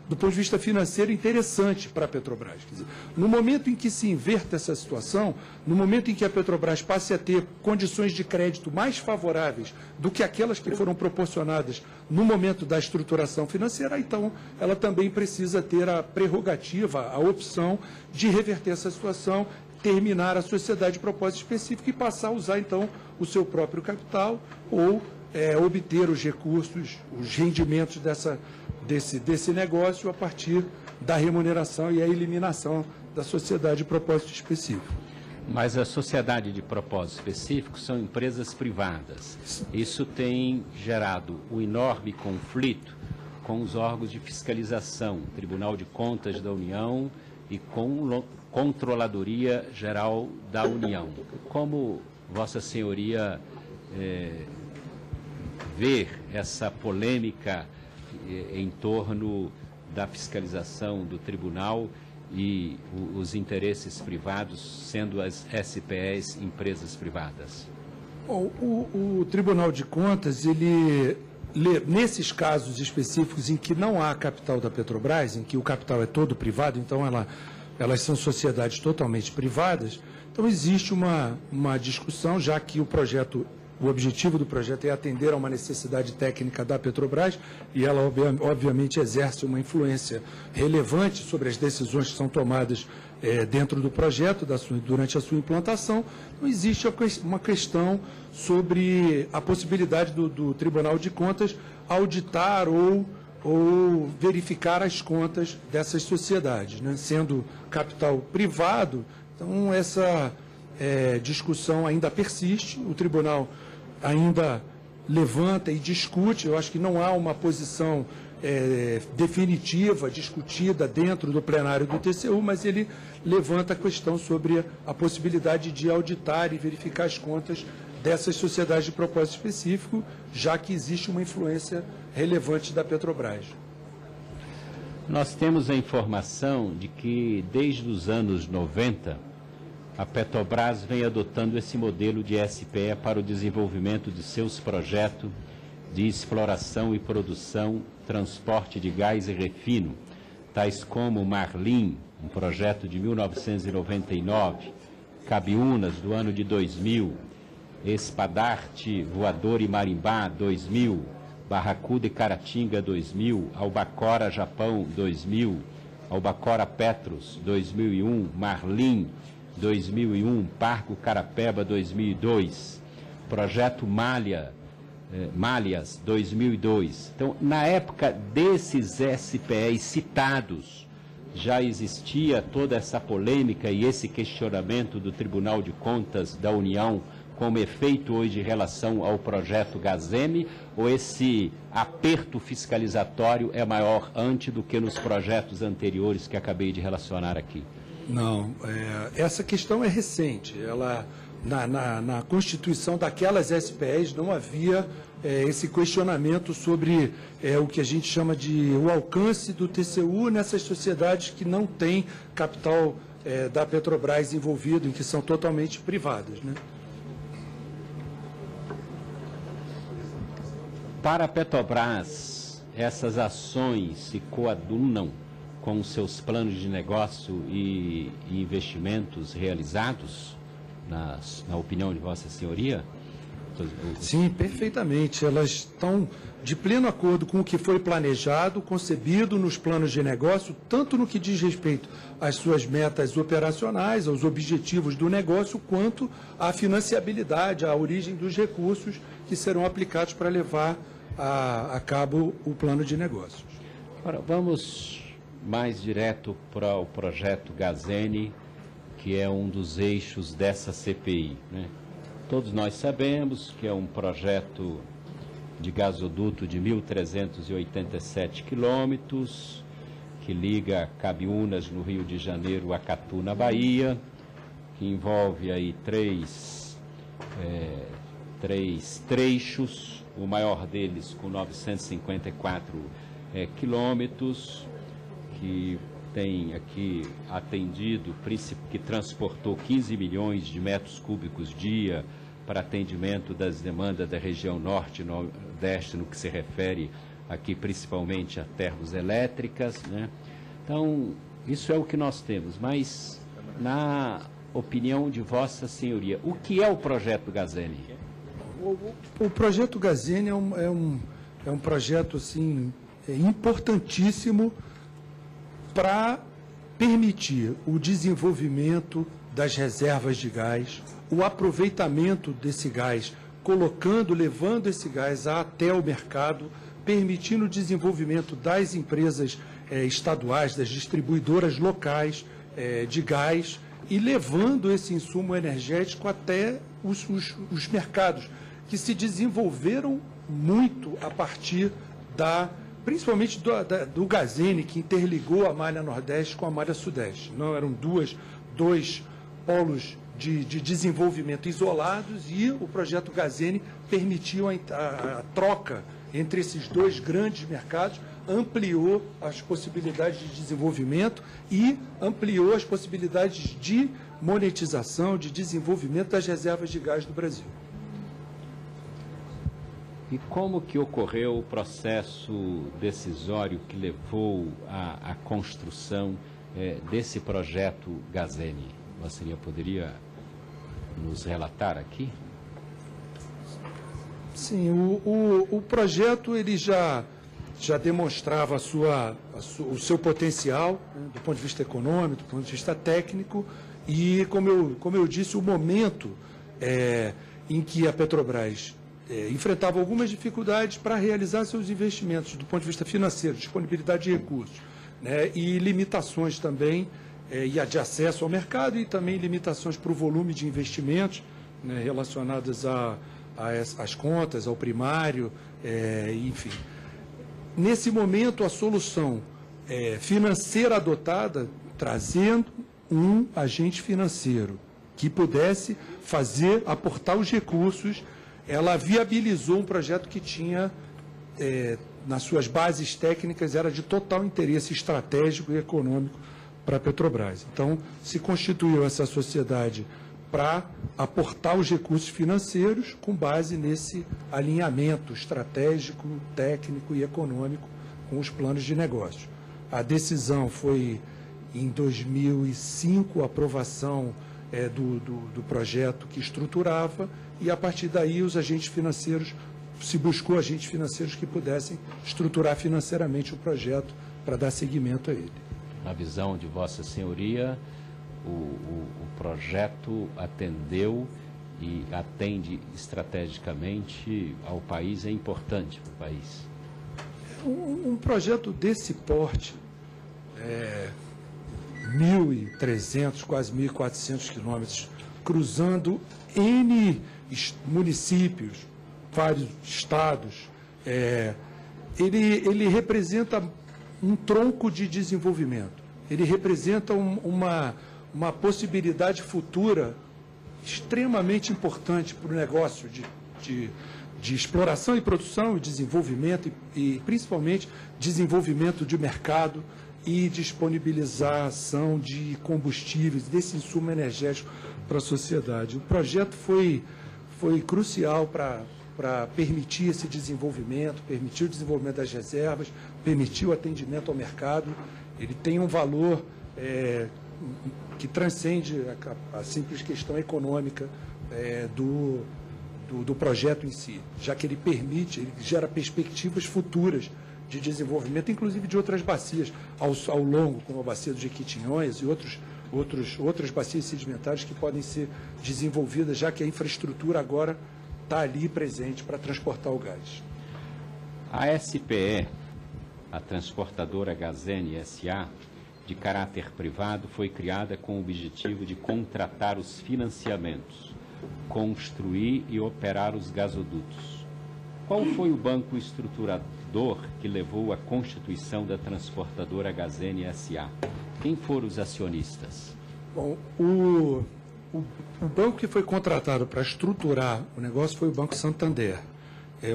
do ponto de vista financeiro, interessante para a Petrobras. Quer dizer, no momento em que se inverta essa situação, no momento em que a Petrobras passe a ter condições de crédito mais favoráveis do que aquelas que foram proporcionadas no momento da estruturação financeira, então ela também precisa ter a prerrogativa, a opção de reverter essa situação, terminar a sociedade de propósito específico e passar a usar, então, o seu próprio capital ou obter os recursos, os rendimentos desse negócio a partir da remuneração e a eliminação da sociedade de propósito específico. Mas a sociedade de propósito específico são empresas privadas. Isso tem gerado um enorme conflito com os órgãos de fiscalização, Tribunal de Contas da União e com Controladoria Geral da União. Como Vossa Senhoria vê essa polêmica em torno da fiscalização do tribunal e os interesses privados, sendo as SPEs empresas privadas? Bom, o Tribunal de Contas, nesses casos específicos em que não há capital da Petrobras, em que o capital é todo privado, então elas são sociedades totalmente privadas, então existe uma discussão, já que o objetivo do projeto é atender a uma necessidade técnica da Petrobras e ela, obviamente, exerce uma influência relevante sobre as decisões que são tomadas dentro do projeto, durante a sua implantação. Então, existe uma questão sobre a possibilidade do Tribunal de Contas auditar ou verificar as contas dessas sociedades, né? Sendo capital privado, então essa discussão ainda persiste, o tribunal ainda levanta e discute. Eu acho que não há uma posição definitiva, discutida dentro do plenário do TCU, mas ele levanta a questão sobre a possibilidade de auditar e verificar as contas dessas sociedades de propósito específico, já que existe uma influência relevante da Petrobras. Nós temos a informação de que, desde os anos 90, a Petrobras vem adotando esse modelo de SPE para o desenvolvimento de seus projetos de exploração e produção, transporte de gás e refino, tais como Marlim, um projeto de 1999, Cabiúnas, do ano de 2000, Espadarte, Voador e Marimbá, 2000, Barracuda e Caratinga, 2000, Albacora, Japão, 2000, Albacora Petros, 2001, Marlim, 2001, Parco Carapeba, 2002, Projeto Malhas, 2002. Então, na época desses SPEs citados, já existia toda essa polêmica e esse questionamento do Tribunal de Contas da União como efeito hoje em relação ao projeto Gazeme, ou esse aperto fiscalizatório é maior antes do que nos projetos anteriores que acabei de relacionar aqui? Não, essa questão é recente. Na constituição daquelas SPEs não havia esse questionamento sobre o que a gente chama de o alcance do TCU nessas sociedades que não têm capital da Petrobras envolvido, em que são totalmente privadas, né? Para a Petrobras, essas ações se coadunam com os seus planos de negócio e investimentos realizados, na opinião de Vossa Senhoria? Sim, perfeitamente. Elas estão de pleno acordo com o que foi planejado, concebido nos planos de negócio, tanto no que diz respeito às suas metas operacionais, aos objetivos do negócio, quanto à financiabilidade, à origem dos recursos que serão aplicados para levar a cabo o plano de negócios. Agora, vamos mais direto para o projeto Gazene, que é um dos eixos dessa CPI, né? Todos nós sabemos que é um projeto de gasoduto de 1.387 quilômetros, que liga Cabiúnas, no Rio de Janeiro, a Catu, na Bahia, que envolve aí três trechos, o maior deles com 954 quilômetros, que tem aqui atendido, que transportou 15 milhões de metros cúbicos dia para atendimento das demandas da região norte e nordeste, no que se refere aqui principalmente a termoelétricas, né? Então, isso é o que nós temos, mas na opinião de Vossa Senhoria, o que é o projeto Gazeni? O projeto Gazeni é um projeto assim, importantíssimo para permitir o desenvolvimento das reservas de gás, o aproveitamento desse gás, levando esse gás até o mercado, permitindo o desenvolvimento das empresas estaduais, das distribuidoras locais de gás e levando esse insumo energético até os mercados, que se desenvolveram muito a partir principalmente do Gazeni, que interligou a malha Nordeste com a malha Sudeste. Não eram dois polos de desenvolvimento isolados, e o projeto Gazeni permitiu a troca entre esses dois grandes mercados, ampliou as possibilidades de desenvolvimento e ampliou as possibilidades de monetização, de desenvolvimento das reservas de gás do Brasil. E como que ocorreu o processo decisório que levou à construção desse projeto Gazeni? Você poderia nos relatar aqui? Sim, o projeto ele já demonstrava o seu potencial, né, do ponto de vista econômico, do ponto de vista técnico, e, como eu disse, o momento em que a Petrobras enfrentava algumas dificuldades para realizar seus investimentos do ponto de vista financeiro, disponibilidade de recursos, né, e limitações também de acesso ao mercado, e também limitações para o volume de investimentos, né, relacionadas às contas, ao primário, enfim. Nesse momento, a solução financeira adotada, trazendo um agente financeiro que pudesse aportar os recursos, ela viabilizou um projeto que tinha, nas suas bases técnicas, era de total interesse estratégico e econômico para a Petrobras. Então, se constituiu essa sociedade para aportar os recursos financeiros com base nesse alinhamento estratégico, técnico e econômico com os planos de negócio. A decisão foi, em 2005, a aprovação do projeto que estruturava, e a partir daí se buscou agentes financeiros que pudessem estruturar financeiramente o projeto para dar seguimento a ele. Na visão de Vossa Senhoria, o projeto atendeu e atende estrategicamente ao país, é importante para o país? Um projeto desse porte, 1.300, quase 1.400 quilômetros, cruzando N municípios, vários estados, ele representa um tronco de desenvolvimento, ele representa uma possibilidade futura extremamente importante para o negócio de exploração e produção e desenvolvimento, e principalmente desenvolvimento de mercado e disponibilização de combustíveis, desse insumo energético para a sociedade. O projeto foi crucial para permitir esse desenvolvimento, permitir o desenvolvimento das reservas, permitir o atendimento ao mercado. Ele tem um valor que transcende a simples questão econômica do projeto em si, já que ele gera perspectivas futuras de desenvolvimento, inclusive de outras bacias ao longo, como a bacia dos Jequitinhonhas e outras bacias sedimentares que podem ser desenvolvidas, já que a infraestrutura agora está ali presente para transportar o gás. A SPE, a transportadora Gazeni S.A., de caráter privado, foi criada com o objetivo de contratar os financiamentos, construir e operar os gasodutos. Qual foi o banco estruturador que levou à constituição da transportadora Gazene S.A.? Quem foram os acionistas? Bom, o banco que foi contratado para estruturar o negócio foi o Banco Santander.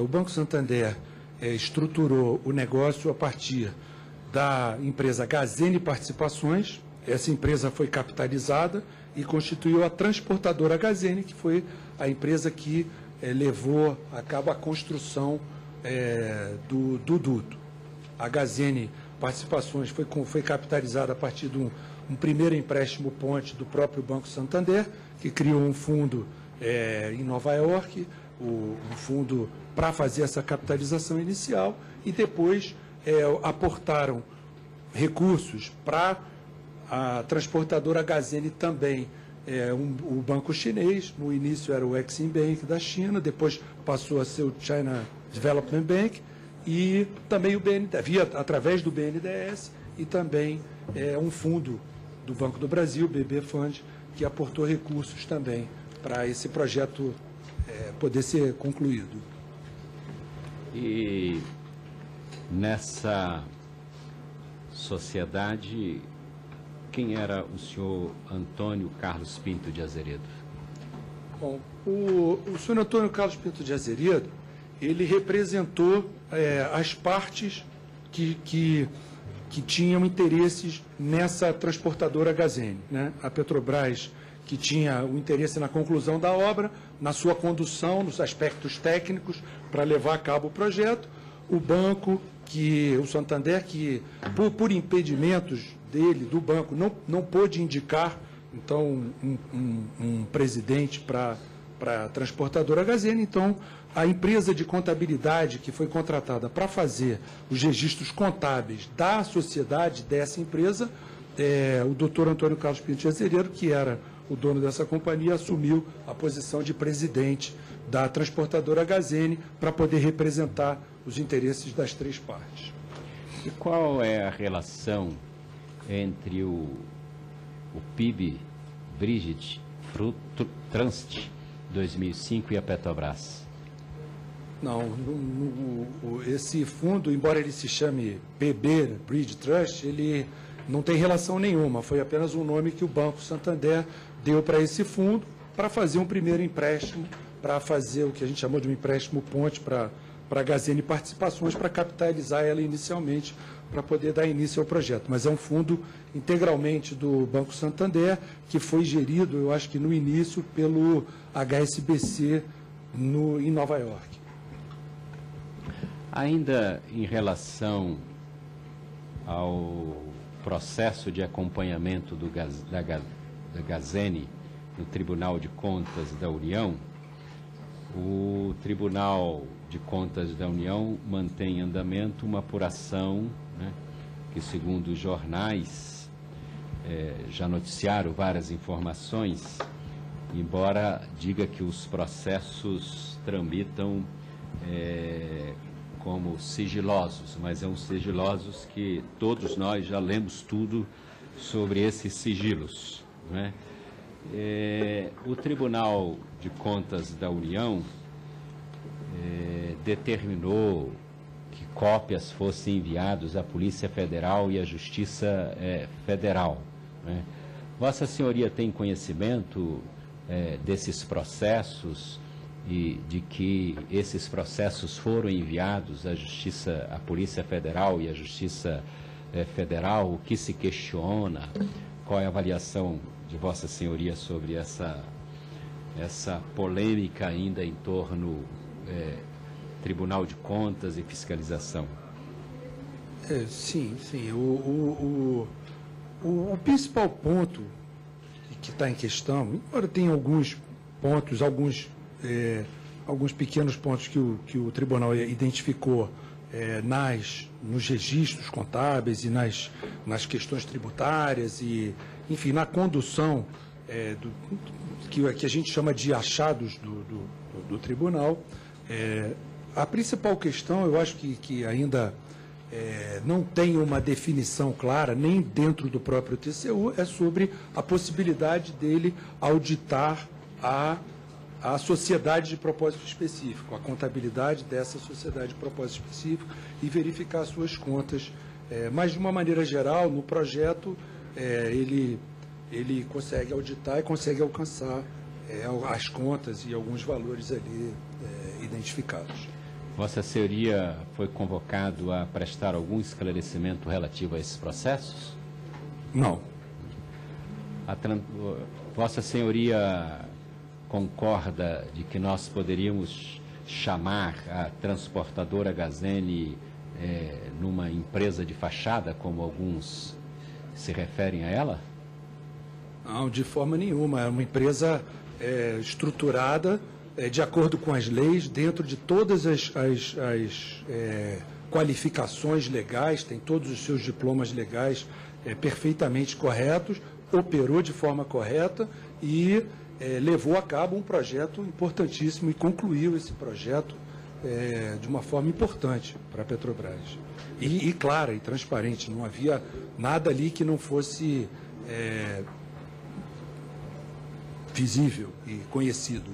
O Banco Santander estruturou o negócio a partir da empresa Gazene Participações. Essa empresa foi capitalizada e constituiu a transportadora Gazene, que foi a empresa que levou a cabo a construção do duto. A Gazene Participações foi capitalizada a partir de um primeiro empréstimo ponte do próprio Banco Santander, que criou um fundo em Nova York, um fundo para fazer essa capitalização inicial, e depois aportaram recursos para a transportadora Gazene também, o banco chinês. No início era o Exim Bank da China, depois passou a ser o China Development Bank, e também o BNDES, através do BNDES, e também um fundo do Banco do Brasil, BB Fund, que aportou recursos também para esse projeto poder ser concluído. E nessa sociedade, quem era o senhor Antônio Carlos Pinto de Azeredo? Bom, o senhor Antônio Carlos Pinto de Azeredo, ele representou as partes que tinham interesses nessa transportadora Gazene, né? A Petrobras, que tinha o interesse na conclusão da obra, na sua condução, nos aspectos técnicos, para levar a cabo o projeto. O banco, o Santander, que por impedimentos do banco, não pôde indicar, então, um presidente para a transportadora Gazene. Então, a empresa de contabilidade que foi contratada para fazer os registros contábeis da sociedade dessa empresa, o doutor Antônio Carlos Pinto de Azeredo, que era o dono dessa companhia, assumiu a posição de presidente da transportadora Gazene para poder representar os interesses das três partes. E qual é a relação entre o PIB Bridge Trust 2005 e a Petrobras? Não, esse fundo, embora ele se chame PB Bridge Trust, ele não tem relação nenhuma, foi apenas um nome que o Banco Santander deu para esse fundo para fazer um primeiro empréstimo, para fazer o que a gente chamou de um empréstimo ponte para a Gazene Participações, para capitalizar ela inicialmente, para poder dar início ao projeto. Mas é um fundo integralmente do Banco Santander, que foi gerido, eu acho que no início, pelo HSBC em Nova York. Ainda em relação ao processo de acompanhamento da Gazene no Tribunal de Contas da União, o Tribunal de Contas da União mantém em andamento uma apuração, né, que, segundo os jornais, já noticiaram várias informações, embora diga que os processos tramitam como sigilosos, mas são sigilosos que todos nós já lemos tudo sobre esses sigilos, né? O Tribunal de Contas da União determinou que cópias fossem enviadas à Polícia Federal e à Justiça Federal, né? Vossa Senhoria tem conhecimento desses processos e de que esses processos foram enviados à Justiça, à Polícia Federal e à Justiça Federal? O que se questiona? Qual é a avaliação de Vossa Senhoria sobre essa polêmica ainda em torno Tribunal de Contas e Fiscalização? Sim. O principal ponto que está em questão, embora tenha alguns pontos, alguns pequenos pontos que o tribunal identificou nos registros contábeis e nas questões tributárias e, enfim, na condução que a gente chama de achados do tribunal. A principal questão, eu acho que ainda não tem uma definição clara, nem dentro do próprio TCU, é sobre a possibilidade dele auditar a a sociedade de propósito específico, a contabilidade dessa sociedade de propósito específico e verificar suas contas. Mas, de uma maneira geral, no projeto, ele consegue auditar e consegue alcançar as contas e alguns valores ali identificados. Vossa Senhoria foi convocado a prestar algum esclarecimento relativo a esses processos? Não. Vossa Senhoria concorda de que nós poderíamos chamar a transportadora Gazeni numa empresa de fachada, como alguns se referem a ela? Não, de forma nenhuma. É uma empresa estruturada de acordo com as leis, dentro de todas as qualificações legais, tem todos os seus diplomas legais perfeitamente corretos, operou de forma correta e levou a cabo um projeto importantíssimo e concluiu esse projeto de uma forma importante para a Petrobras. E clara e transparente, não havia nada ali que não fosse visível e conhecido.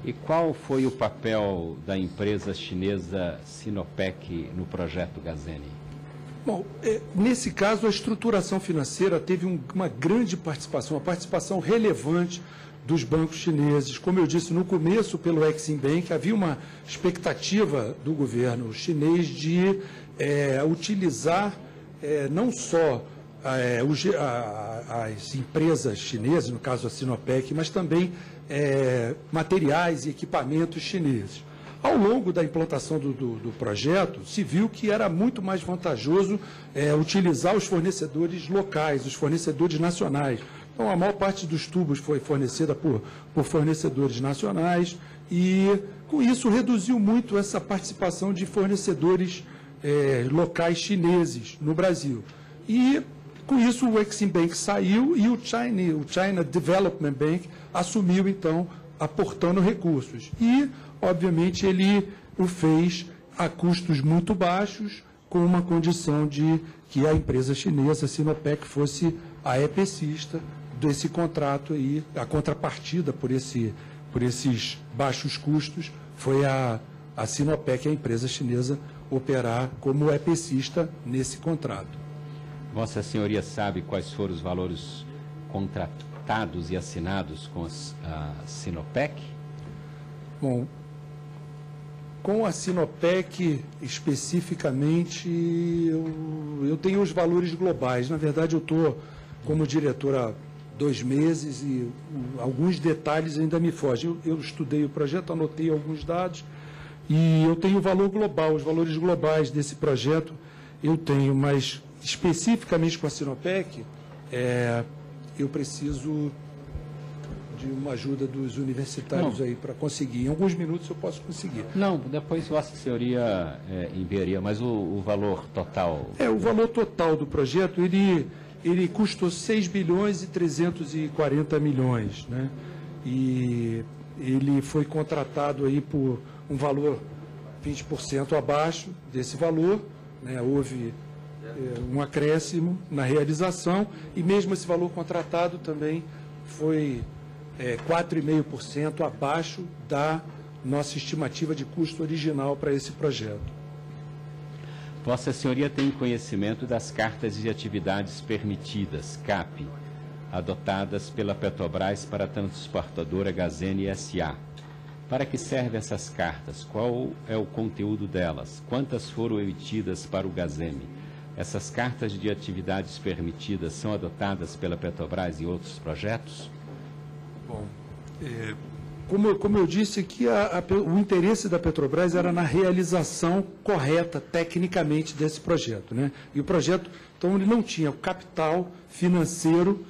E qual foi o papel da empresa chinesa Sinopec no projeto Gazeni? Bom, nesse caso, a estruturação financeira teve uma grande participação, uma participação relevante dos bancos chineses. Como eu disse no começo, pelo Exim Bank, havia uma expectativa do governo chinês de utilizar não só as empresas chinesas, no caso a Sinopec, mas também materiais e equipamentos chineses. Ao longo da implantação do projeto, se viu que era muito mais vantajoso utilizar os fornecedores locais, os fornecedores nacionais. Então, a maior parte dos tubos foi fornecida por fornecedores nacionais e, com isso, reduziu muito essa participação de fornecedores locais chineses no Brasil. E, com isso, o Exim Bank saiu e o China Development Bank assumiu, então, aportando recursos. E, obviamente, ele o fez a custos muito baixos, com uma condição de que a empresa chinesa, a Sinopec, fosse a EPCista desse contrato aí. A contrapartida por esses baixos custos foi a Sinopec, a empresa chinesa, operar como EPCista nesse contrato. Vossa Senhoria sabe quais foram os valores contratados e assinados com a Sinopec? Bom, com a Sinopec, especificamente, eu tenho os valores globais. Na verdade, eu estou como diretor há 2 meses e alguns detalhes ainda me fogem. Eu estudei o projeto, anotei alguns dados e eu tenho o valor global, os valores globais desse projeto eu tenho, mas especificamente com a Sinopec, eu preciso de uma ajuda dos universitários aí para conseguir. Em alguns minutos eu posso conseguir. Não, depois Vossa Senhoria enviaria, mas o valor total... O valor total do projeto, ele custou 6 bilhões e 340 milhões, né? E ele foi contratado aí por um valor 20% abaixo desse valor, né? Houve um acréscimo na realização e mesmo esse valor contratado também foi 4,5% abaixo da nossa estimativa de custo original para esse projeto. Vossa Senhoria tem conhecimento das cartas de atividades permitidas, CAP, adotadas pela Petrobras para a transportadora Gazeni S.A. Para que servem essas cartas? Qual é o conteúdo delas? Quantas foram emitidas para o Gazemi? Essas cartas de atividades permitidas são adotadas pela Petrobras em outros projetos? Bom, como eu disse aqui, o interesse da Petrobras era na realização correta, tecnicamente, desse projeto, né? E o projeto, então, ele não tinha o capital financeiro,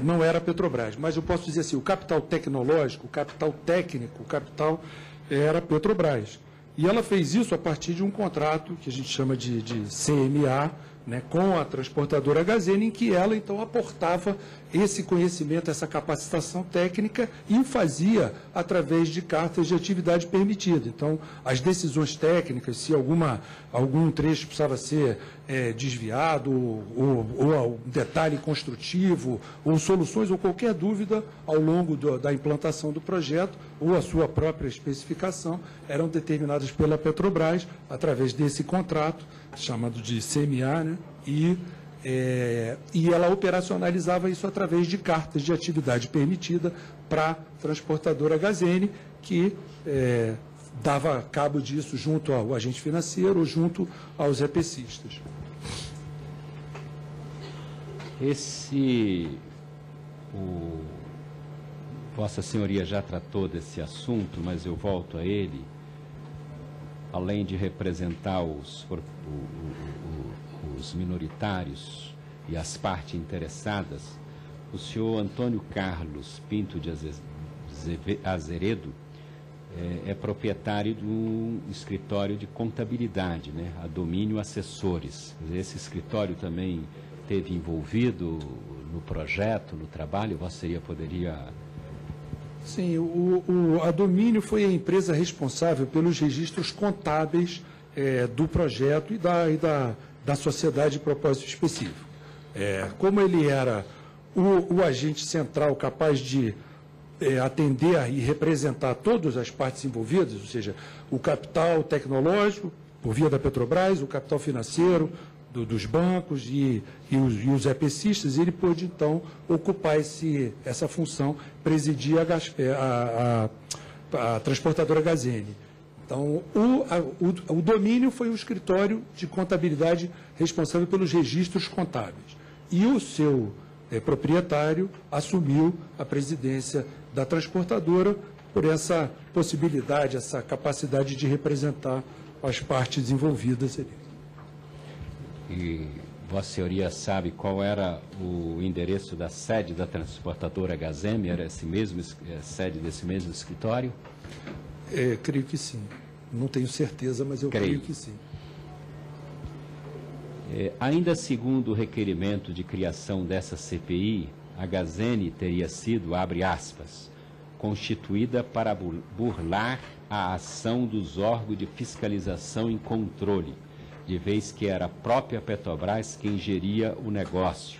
não era a Petrobras. Mas eu posso dizer assim, o capital tecnológico, o capital técnico, o capital era a Petrobras. E ela fez isso a partir de um contrato que a gente chama de CMA, né, com a transportadora Gazene, em que ela, então, aportava esse conhecimento, essa capacitação técnica e o fazia através de cartas de atividade permitida. Então, as decisões técnicas, se algum trecho precisava ser desviado, ou um detalhe construtivo, ou soluções, ou qualquer dúvida ao longo da implantação do projeto, ou a sua própria especificação, eram determinadas pela Petrobras, através desse contrato, chamado de CMA, né? E ela operacionalizava isso através de cartas de atividade permitida para a transportadora Gazene, que dava cabo disso junto ao agente financeiro ou junto aos EPCistas. Vossa Senhoria já tratou desse assunto, mas eu volto a ele. Além de representar os minoritários e as partes interessadas, o senhor Antônio Carlos Pinto de Azeredo é proprietário de um escritório de contabilidade, né, a Domínio Assessores. Esse escritório também esteve envolvido no projeto, no trabalho? Vossa Senhoria poderia... Sim, a Domínio foi a empresa responsável pelos registros contábeis do projeto e da sociedade de propósito específico. Como ele era o agente central capaz de atender e representar todas as partes envolvidas, ou seja, o capital tecnológico, por via da Petrobras, o capital financeiro dos bancos e os EPCistas, ele pôde, então, ocupar essa função, presidir a transportadora Gazene. Então, o Domínio foi o escritório de contabilidade responsável pelos registros contábeis. E o seu proprietário assumiu a presidência da transportadora por essa possibilidade, essa capacidade de representar as partes envolvidas ali. E Vossa Senhoria sabe qual era o endereço da sede da transportadora Gazeme? Era sede desse mesmo escritório? Creio que sim. Não tenho certeza, mas eu creio que sim. Ainda segundo o requerimento de criação dessa CPI, a Gazene teria sido, abre aspas, constituída para burlar a ação dos órgãos de fiscalização e controle, de vez que era a própria Petrobras quem geria o negócio,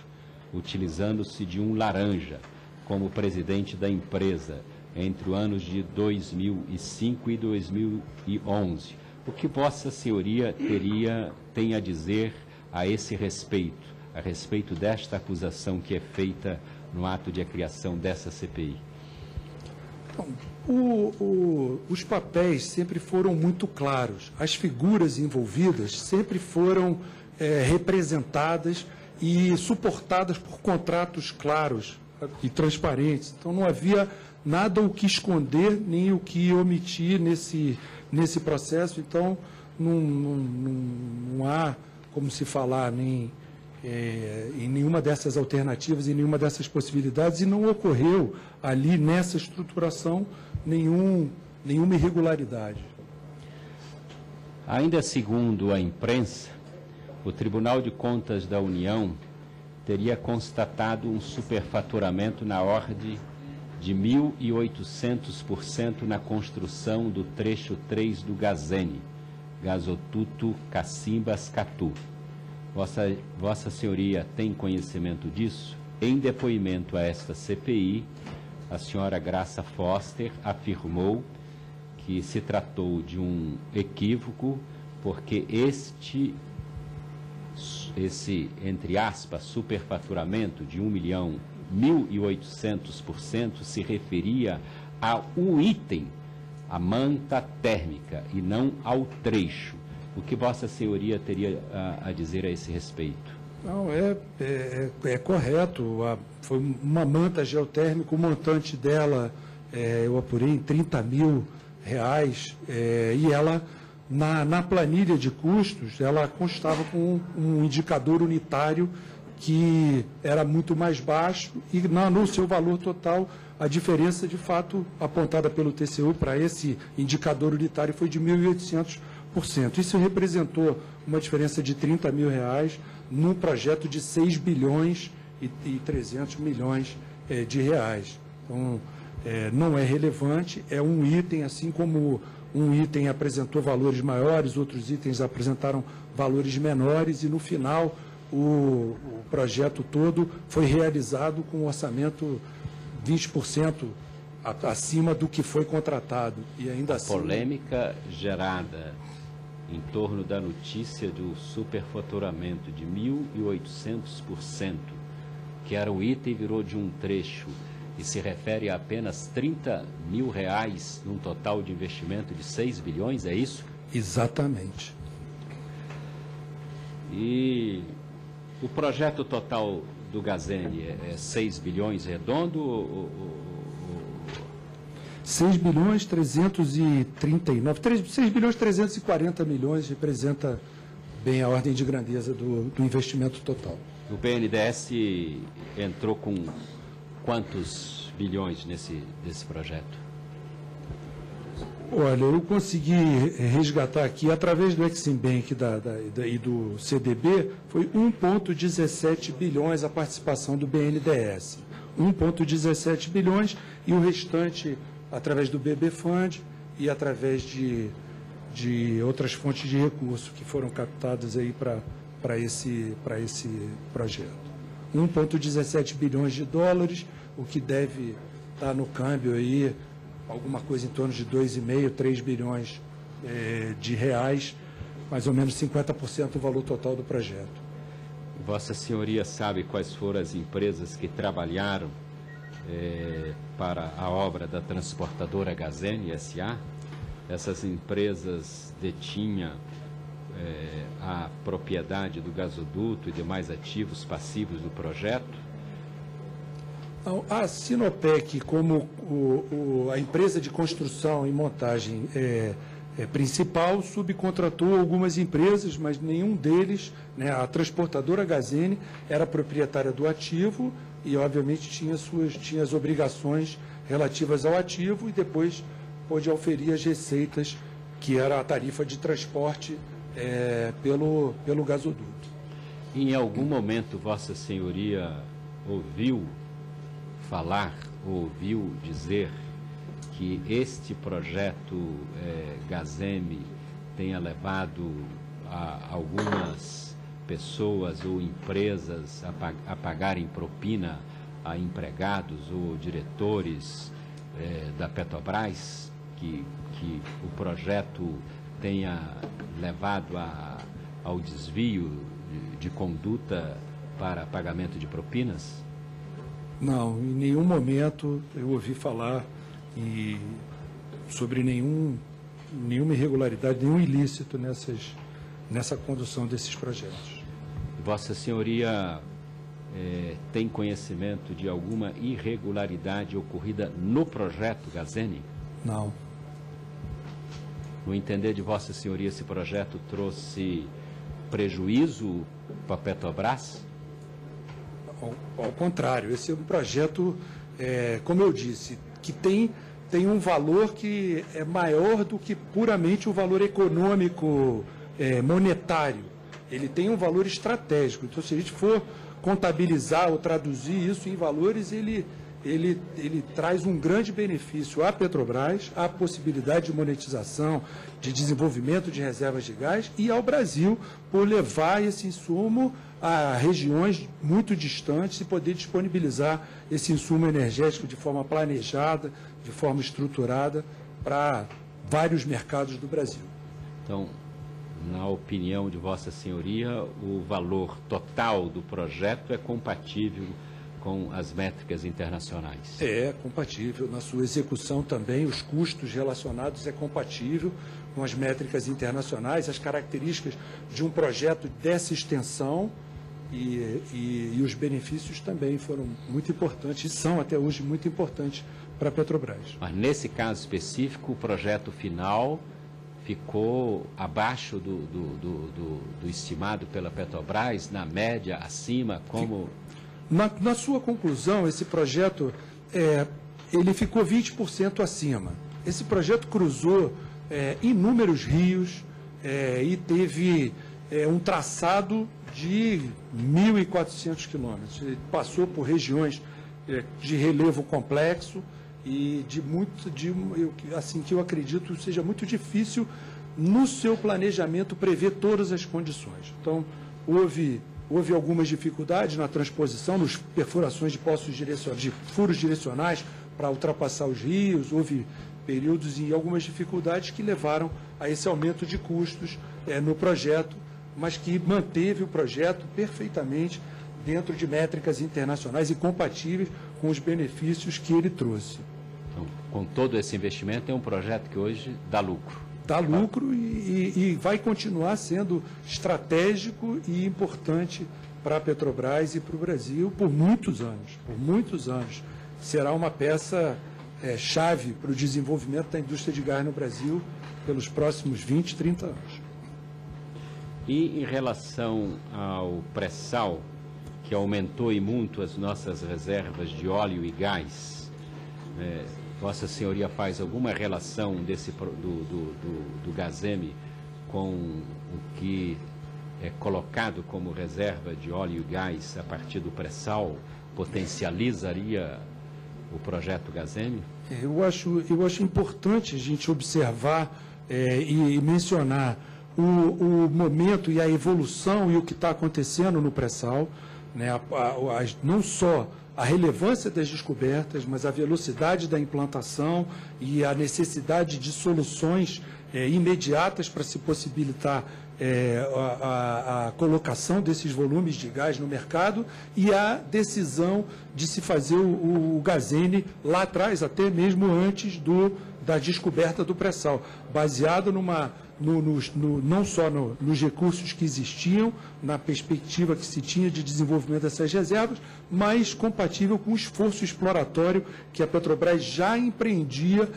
utilizando-se de um laranja como presidente da empresa entre os anos de 2005 e 2011. O que Vossa Senhoria tem a dizer a esse respeito, a respeito desta acusação que é feita no ato de criação dessa CPI? Bom, os papéis sempre foram muito claros, as figuras envolvidas sempre foram representadas e suportadas por contratos claros e transparentes. Então, não havia nada o que esconder nem o que omitir nesse processo. Então, não há como se falar em nenhuma dessas alternativas, em nenhuma dessas possibilidades, e não ocorreu ali nessa estruturação nenhuma irregularidade. Ainda segundo a imprensa, o Tribunal de Contas da União teria constatado um superfaturamento na ordem de 1.800% na construção do trecho 3 do Gazene, Gasoduto Cacimbas-Catu. Vossa Senhoria tem conhecimento disso? Em depoimento a esta CPI, a senhora Graça Foster afirmou que se tratou de um equívoco, porque esse, entre aspas, superfaturamento de 1.800% se referia a um item, a manta térmica, e não ao trecho. O que Vossa Senhoria teria a dizer a esse respeito? Não, é correto. Foi uma manta geotérmica, o montante dela eu apurei em R$30 mil, e ela, na planilha de custos, ela constava com um indicador unitário que era muito mais baixo, e no seu valor total, a diferença, de fato, apontada pelo TCU para esse indicador unitário foi de 1.800%. 20%. Isso representou uma diferença de R$30 mil num projeto de 6 bilhões e 300 milhões de reais. Então, não é relevante, é um item, assim como um item apresentou valores maiores, outros itens apresentaram valores menores, e no final o projeto todo foi realizado com um orçamento 20% acima do que foi contratado. E ainda assim... Polêmica gerada em torno da notícia do superfaturamento de 1.800%, que era o item, virou de um trecho e se refere a apenas R$30 mil num total de investimento de 6 bilhões, é isso? Exatamente. E o projeto total do Gazeni é 6 bilhões redondo? 6 bilhões 339, 6 bilhões 340 milhões representa bem a ordem de grandeza do investimento total. O BNDES entrou com quantos bilhões nesse projeto? Olha, eu consegui resgatar aqui, através do Exim Bank e do CDB, foi 1,17 bilhões a participação do BNDES. 1,17 bilhões e o restante através do BB Fund e através de outras fontes de recurso que foram captadas aí para esse projeto. 1,17 bilhões de dólares, o que deve estar no câmbio aí alguma coisa em torno de 2,5, 3 bilhões de reais, mais ou menos 50% do valor total do projeto. Vossa Senhoria sabe quais foram as empresas que trabalharam para a obra da transportadora Gazeni S.A.? Essas empresas detinham a propriedade do gasoduto e demais ativos passivos do projeto? A Sinopec, como a empresa de construção e montagem principal, subcontratou algumas empresas, mas nenhum deles, né, a transportadora Gazeni era proprietária do ativo e, obviamente, tinha as obrigações relativas ao ativo e depois pôde auferir as receitas, que era a tarifa de transporte pelo gasoduto. Em algum momento, Vossa Senhoria ouviu falar, ouviu dizer que este projeto Gazemi tenha levado algumas pessoas ou empresas a pagarem propina a empregados ou diretores da Petrobras, que o projeto tenha levado ao desvio de conduta para pagamento de propinas? Não, em nenhum momento eu ouvi falar sobre nenhuma irregularidade, nenhum ilícito nessa condução desses projetos. Vossa Senhoria tem conhecimento de alguma irregularidade ocorrida no projeto Gazeni? Não. No entender de Vossa Senhoria, esse projeto trouxe prejuízo para a Petrobras? Ao contrário, esse é um projeto, como eu disse, que tem um valor que é maior do que puramente o valor econômico, monetário. Ele tem um valor estratégico. Então, se a gente for contabilizar ou traduzir isso em valores, ele traz um grande benefício à Petrobras, à possibilidade de monetização, de desenvolvimento de reservas de gás e ao Brasil, por levar esse insumo a regiões muito distantes e poder disponibilizar esse insumo energético de forma planejada, de forma estruturada para vários mercados do Brasil. Então, na opinião de Vossa Senhoria, o valor total do projeto é compatível com as métricas internacionais? É compatível. Na sua execução também, os custos relacionados é compatível com as métricas internacionais, as características de um projeto dessa extensão e os benefícios também foram muito importantes e são até hoje muito importantes para a Petrobras. Mas nesse caso específico, o projeto final ficou abaixo do estimado pela Petrobras, na média, acima, como... Na sua conclusão, esse projeto ele ficou 20% acima. Esse projeto cruzou inúmeros rios, e teve um traçado de 1.400 quilômetros. Ele passou por regiões de relevo complexo e assim, que eu acredito seja muito difícil no seu planejamento prever todas as condições. Então, houve algumas dificuldades na transposição, nas perfurações de furos direcionais para ultrapassar os rios, houve períodos e algumas dificuldades que levaram a esse aumento de custos no projeto, mas que manteve o projeto perfeitamente dentro de métricas internacionais e compatíveis com os benefícios que ele trouxe. Então, com todo esse investimento, é um projeto que hoje dá lucro. Dá lucro e vai continuar sendo estratégico e importante para a Petrobras e para o Brasil por muitos anos. Por muitos anos. Será uma peça chave para o desenvolvimento da indústria de gás no Brasil pelos próximos 20, 30 anos. E em relação ao pré-sal, que aumentou e muito as nossas reservas de óleo e gás, Vossa Senhoria faz alguma relação do Gazem com o que é colocado como reserva de óleo e gás a partir do pré-sal? Potencializaria o projeto Gazem? Eu acho importante a gente observar e mencionar o momento e a evolução e o que está acontecendo no pré-sal, né? Não só a relevância das descobertas, mas a velocidade da implantação e a necessidade de soluções imediatas para se possibilitar a colocação desses volumes de gás no mercado e a decisão de se fazer o Gazem lá atrás, até mesmo antes da descoberta do pré-sal, baseado não só nos recursos que existiam, na perspectiva que se tinha de desenvolvimento dessas reservas, mas compatível com o esforço exploratório que a Petrobras já empreendia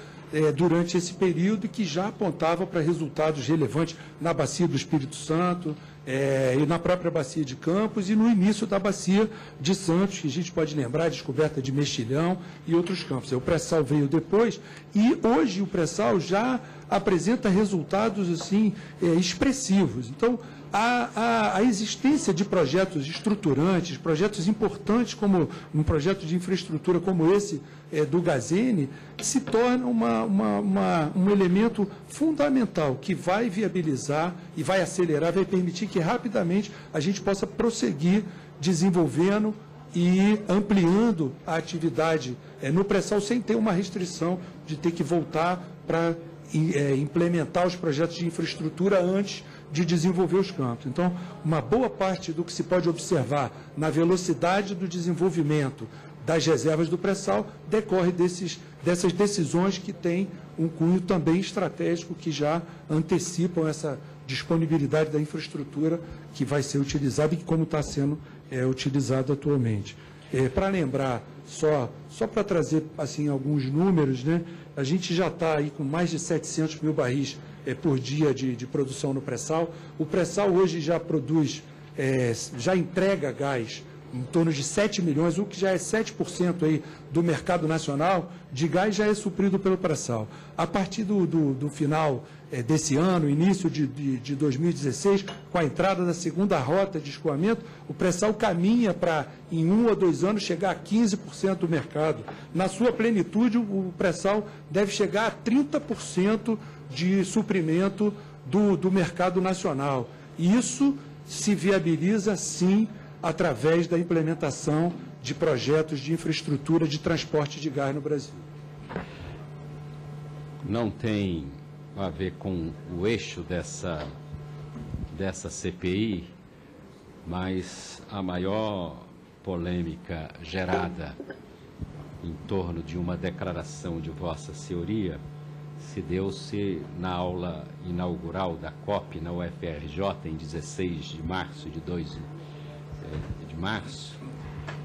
durante esse período e que já apontava para resultados relevantes na bacia do Espírito Santo e na própria bacia de Campos e no início da bacia de Santos, que a gente pode lembrar, a descoberta de Mexilhão e outros campos. O pré-sal veio depois e hoje o pré-sal já apresenta resultados assim expressivos. Então, a existência de projetos estruturantes, projetos importantes, como um projeto de infraestrutura como esse do Gazem, se torna um elemento fundamental que vai viabilizar e vai acelerar, vai permitir que rapidamente a gente possa prosseguir desenvolvendo e ampliando a atividade no pré-sal sem ter uma restrição de ter que voltar para implementar os projetos de infraestrutura antes de desenvolver os campos. Então, uma boa parte do que se pode observar na velocidade do desenvolvimento das reservas do pré-sal decorre dessas decisões que têm um cunho também estratégico, que já antecipam essa disponibilidade da infraestrutura que vai ser utilizada e como está sendo utilizada atualmente. Para lembrar, só para trazer assim, alguns números, né? A gente já está aí com mais de 700 mil barris por dia de produção no pré-sal. O pré-sal hoje já produz, já entrega gás em torno de 7 milhões, o que já é 7% aí do mercado nacional de gás já é suprido pelo pré-sal. A partir do final desse ano, início de 2016, com a entrada da segunda rota de escoamento, o pré-sal caminha para, em 1 ou 2 anos, chegar a 15% do mercado. Na sua plenitude, o pré-sal deve chegar a 30% de suprimento do mercado nacional. E isso se viabiliza, sim, através da implementação de projetos de infraestrutura de transporte de gás no Brasil. Não tem a ver com o eixo dessa CPI, mas a maior polêmica gerada em torno de uma declaração de Vossa Senhoria se deu-se na aula inaugural da COP na UFRJ em 16 de março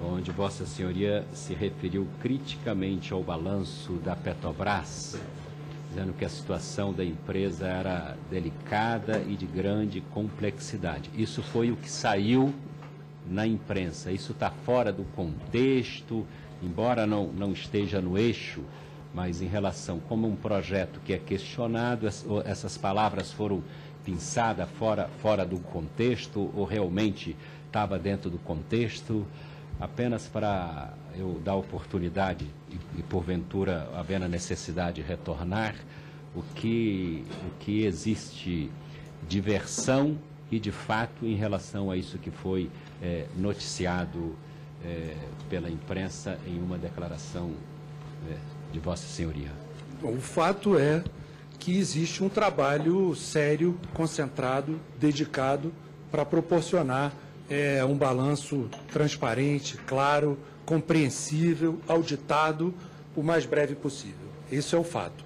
onde Vossa Senhoria se referiu criticamente ao balanço da Petrobras, dizendo que a situação da empresa era delicada e de grande complexidade. Isso foi o que saiu na imprensa. Isso está fora do contexto, embora não esteja no eixo, mas em relação como um projeto que é questionado, essas palavras foram pinçada fora do contexto ou realmente estava dentro do contexto, apenas para eu dar oportunidade e porventura havendo a necessidade de retornar, o que existe de versão e de fato em relação a isso que foi noticiado pela imprensa em uma declaração de Vossa Senhoria. Bom, o fato é que existe um trabalho sério, concentrado, dedicado para proporcionar um balanço transparente, claro, compreensível, auditado, o mais breve possível. Esse é o fato.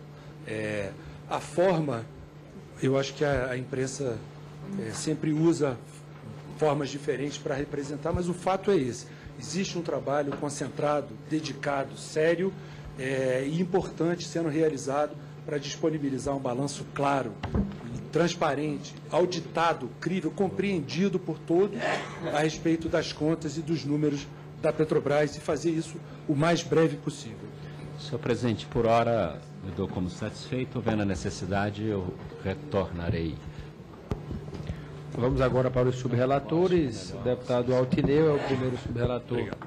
A forma, eu acho que a imprensa sempre usa formas diferentes para representar, mas o fato é esse. Existe um trabalho concentrado, dedicado, sério e importante sendo realizado para disponibilizar um balanço claro, transparente, auditado, crível, compreendido por todos a respeito das contas e dos números da Petrobras e fazer isso o mais breve possível. Senhor presidente, por hora eu dou como satisfeito, havendo a necessidade eu retornarei. Vamos agora para os subrelatores. O deputado Altineu é o primeiro subrelator. Obrigado.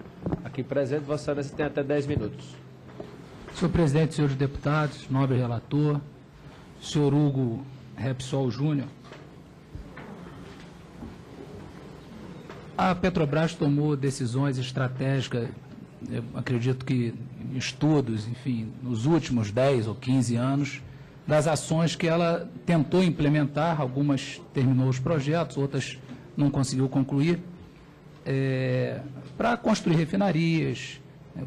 Aqui presente, Vossa Excelência tem até 10 minutos. Senhor presidente, senhores deputados, nobre relator, senhor Hugo Repsol Júnior, a Petrobras tomou decisões estratégicas, eu acredito que em estudos, enfim, nos últimos 10 ou 15 anos, das ações que ela tentou implementar, algumas terminou os projetos, outras não conseguiu concluir, para construir refinarias,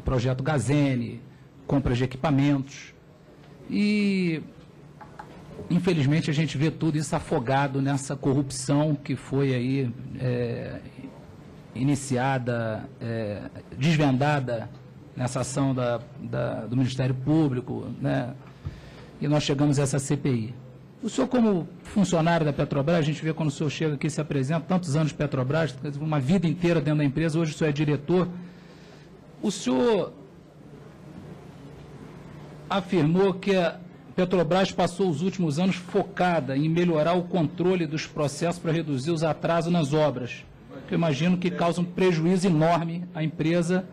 projeto Gazene, compras de equipamentos. E, infelizmente, a gente vê tudo isso afogado nessa corrupção que foi aí iniciada, desvendada nessa ação do Ministério Público, né? E nós chegamos a essa CPI. O senhor, como funcionário da Petrobras, a gente vê quando o senhor chega aqui e se apresenta, tantos anos de Petrobras, uma vida inteira dentro da empresa, hoje o senhor é diretor. O senhor afirmou que a Petrobras passou os últimos anos focada em melhorar o controle dos processos para reduzir os atrasos nas obras, que eu imagino que causa um prejuízo enorme à empresa,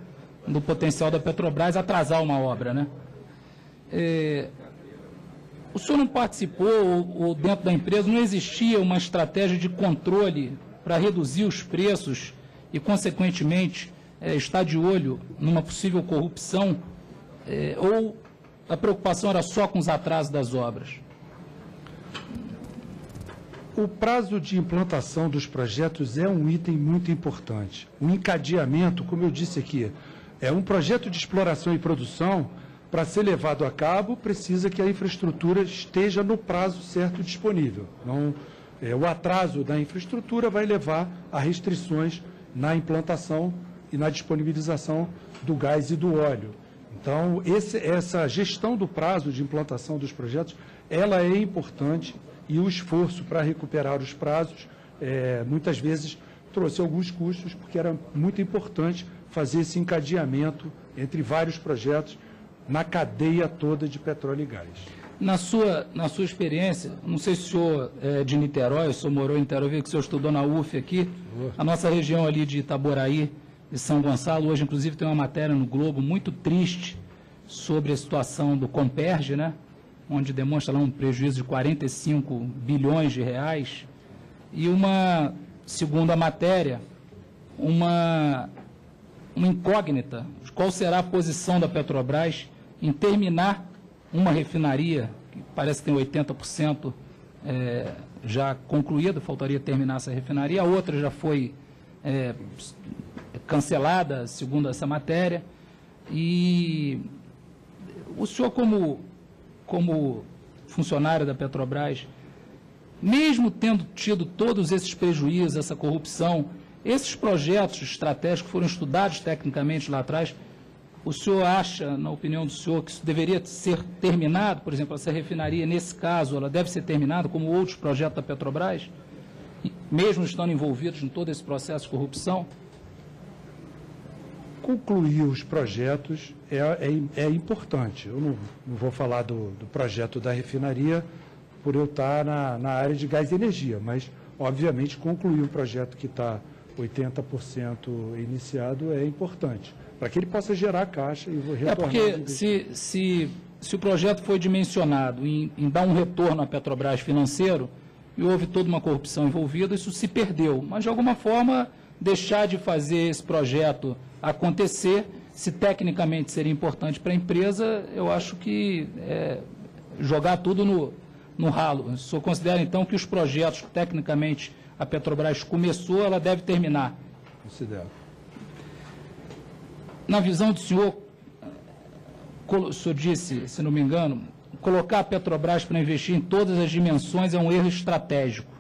do potencial da Petrobras atrasar uma obra, né? O senhor não participou, ou dentro da empresa, não existia uma estratégia de controle para reduzir os preços e, consequentemente, estar de olho numa possível corrupção, ou a preocupação era só com os atrasos das obras? O prazo de implantação dos projetos é um item muito importante. O encadeamento, como eu disse aqui, é um projeto de exploração e produção. Para ser levado a cabo, precisa que a infraestrutura esteja no prazo certo disponível. Então, o atraso da infraestrutura vai levar a restrições na implantação e na disponibilização do gás e do óleo. Então, essa gestão do prazo de implantação dos projetos, ela é importante e o esforço para recuperar os prazos, muitas vezes, trouxe alguns custos, porque era muito importante fazer esse encadeamento entre vários projetos na cadeia toda de petróleo e gás. Na sua experiência, não sei se o senhor é de Niterói, o senhor morou em Niterói, eu vi que o senhor estudou na UF aqui, a nossa região ali de Itaboraí, de São Gonçalo, hoje inclusive tem uma matéria no Globo muito triste sobre a situação do Comperge, né? Onde demonstra lá um prejuízo de 45 bilhões de reais, e segundo a matéria, uma incógnita, qual será a posição da Petrobras em terminar uma refinaria, que parece que tem 80% já concluída, faltaria terminar essa refinaria, a outra já foi cancelada, segundo essa matéria, e o senhor, como funcionário da Petrobras, mesmo tendo tido todos esses prejuízos, essa corrupção, esses projetos estratégicos foram estudados tecnicamente lá atrás, o senhor acha, na opinião do senhor, que isso deveria ser terminado? Por exemplo, essa refinaria, nesse caso, ela deve ser terminada, como outros projetos da Petrobras, mesmo estando envolvidos em todo esse processo de corrupção? Concluir os projetos é importante. Eu não vou falar do projeto da refinaria, por eu estar na área de gás e energia, mas, obviamente, concluir um projeto que está 80% iniciado é importante, para que ele possa gerar caixa e retornar. Porque se o projeto foi dimensionado em dar um retorno à Petrobras financeiro e houve toda uma corrupção envolvida, isso se perdeu. Mas, de alguma forma, deixar de fazer esse projeto acontecer, se tecnicamente seria importante para a empresa, eu acho que jogar tudo no ralo. O senhor considera, então, que os projetos, tecnicamente, a Petrobras começou, ela deve terminar? Considero. Na visão do senhor, o senhor disse, se não me engano, colocar a Petrobras para investir em todas as dimensões é um erro estratégico.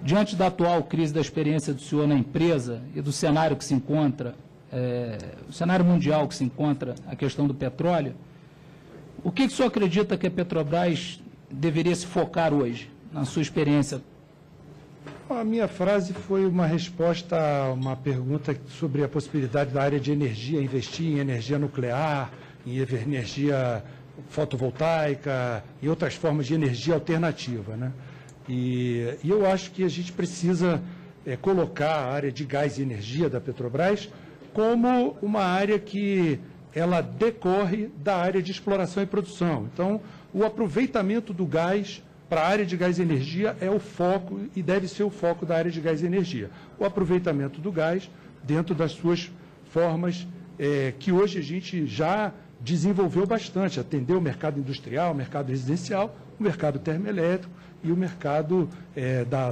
Diante da atual crise da experiência do senhor na empresa e do cenário que se encontra, o cenário mundial que se encontra, a questão do petróleo, o que o senhor acredita que a Petrobras deveria se focar hoje, na sua experiência? A minha frase foi uma resposta a uma pergunta sobre a possibilidade da área de energia, investir em energia nuclear, em energia fotovoltaica e outras formas de energia alternativa, né? E eu acho que a gente precisa colocar a área de gás e energia da Petrobras como uma área que ela decorre da área de exploração e produção. Então, o aproveitamento do gás para a área de gás e energia é o foco e deve ser o foco da área de gás e energia. O aproveitamento do gás dentro das suas formas que hoje a gente já desenvolveu bastante, atendeu o mercado industrial, o mercado residencial, o mercado termoelétrico e o mercado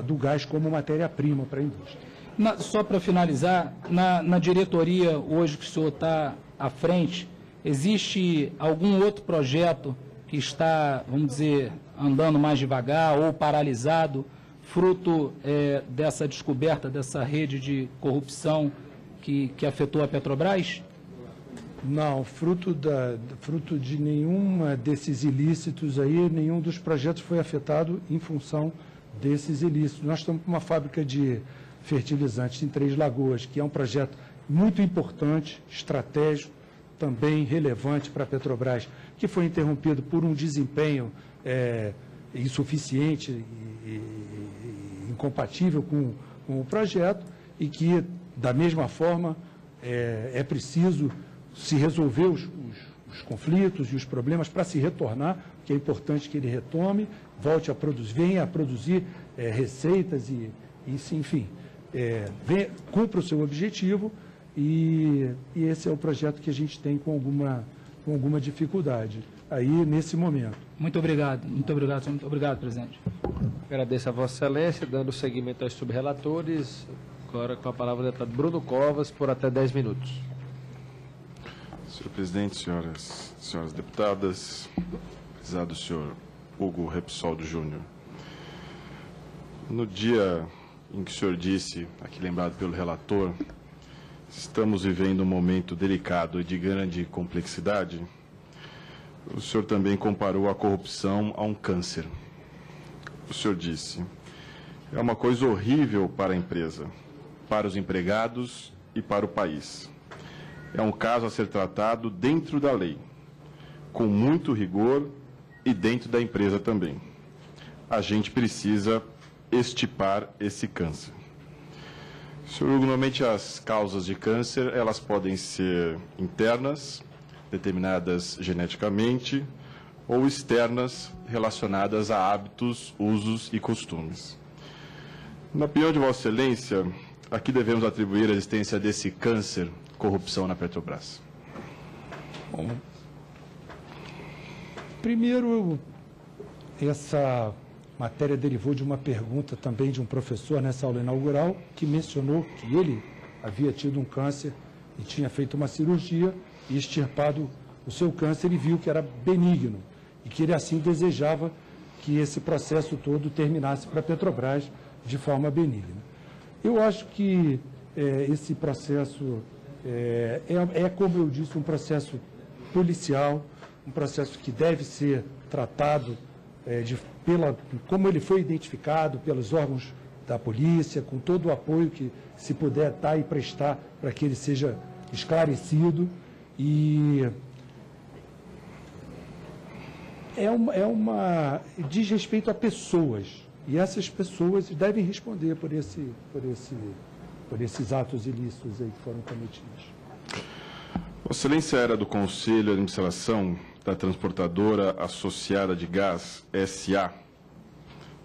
do gás como matéria-prima para a indústria. Só para finalizar, na diretoria hoje que o senhor está à frente, existe algum outro projeto que está, vamos dizer, andando mais devagar ou paralisado, fruto dessa descoberta, dessa rede de corrupção que afetou a Petrobras? Não, fruto de nenhum desses ilícitos aí, nenhum dos projetos foi afetado em função desses ilícitos. Nós estamos com uma fábrica de fertilizantes em Três Lagoas, que é um projeto muito importante, estratégico, também relevante para a Petrobras, que foi interrompido por um desempenho insuficiente e incompatível com o projeto, e que, da mesma forma, é preciso se resolver os conflitos e os problemas para se retornar, que é importante que ele retome, volte a produzir, venha a produzir receitas e enfim, cumpra o seu objetivo, e esse é o projeto que a gente tem com alguma dificuldade aí nesse momento. Muito obrigado, senhor. Muito obrigado, presidente. Agradeço a Vossa Excelência, dando seguimento aos subrelatores. Agora com a palavra o deputado Bruno Covas, por até 10 minutos. Senhor presidente, senhoras deputadas, prezado senhor Hugo Repsoldo Júnior. No dia em que o senhor disse, aqui lembrado pelo relator, estamos vivendo um momento delicado e de grande complexidade, o senhor também comparou a corrupção a um câncer. O senhor disse, é uma coisa horrível para a empresa, para os empregados e para o país. É um caso a ser tratado dentro da lei, com muito rigor e dentro da empresa também. A gente precisa extirpar esse câncer. Senhor Hugo, normalmente as causas de câncer, elas podem ser internas, determinadas geneticamente, ou externas, relacionadas a hábitos, usos e costumes. Na opinião de Vossa Excelência, a que devemos atribuir a existência desse câncer, corrupção na Petrobras? Bom, primeiro, essa matéria derivou de uma pergunta também de um professor nessa aula inaugural, que mencionou que ele havia tido um câncer e tinha feito uma cirurgia e extirpado o seu câncer e viu que era benigno e que ele assim desejava que esse processo todo terminasse para a Petrobras de forma benigna. Eu acho que esse processo como eu disse, um processo policial, um processo que deve ser tratado como ele foi identificado pelos órgãos da polícia, com todo o apoio que se puder dar e prestar para que ele seja esclarecido. E diz respeito a pessoas. E essas pessoas devem responder por esses atos ilícitos aí que foram cometidos. Vossa Excelência era do Conselho de Administração da Transportadora Associada de Gás S.A.,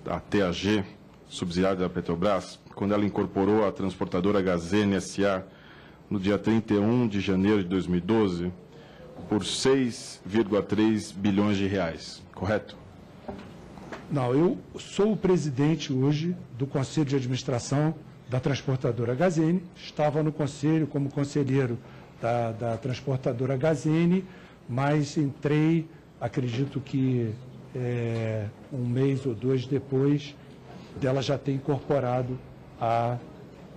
a TAG, subsidiária da Petrobras, quando ela incorporou a transportadora Gazene S.A. no dia 31 de janeiro de 2012 por 6,3 bilhões de reais, correto? Não, eu sou o presidente hoje do Conselho de Administração da transportadora Gazene, estava no conselho como conselheiro da transportadora Gazene, mas entrei, acredito que um mês ou dois depois dela já ter incorporado a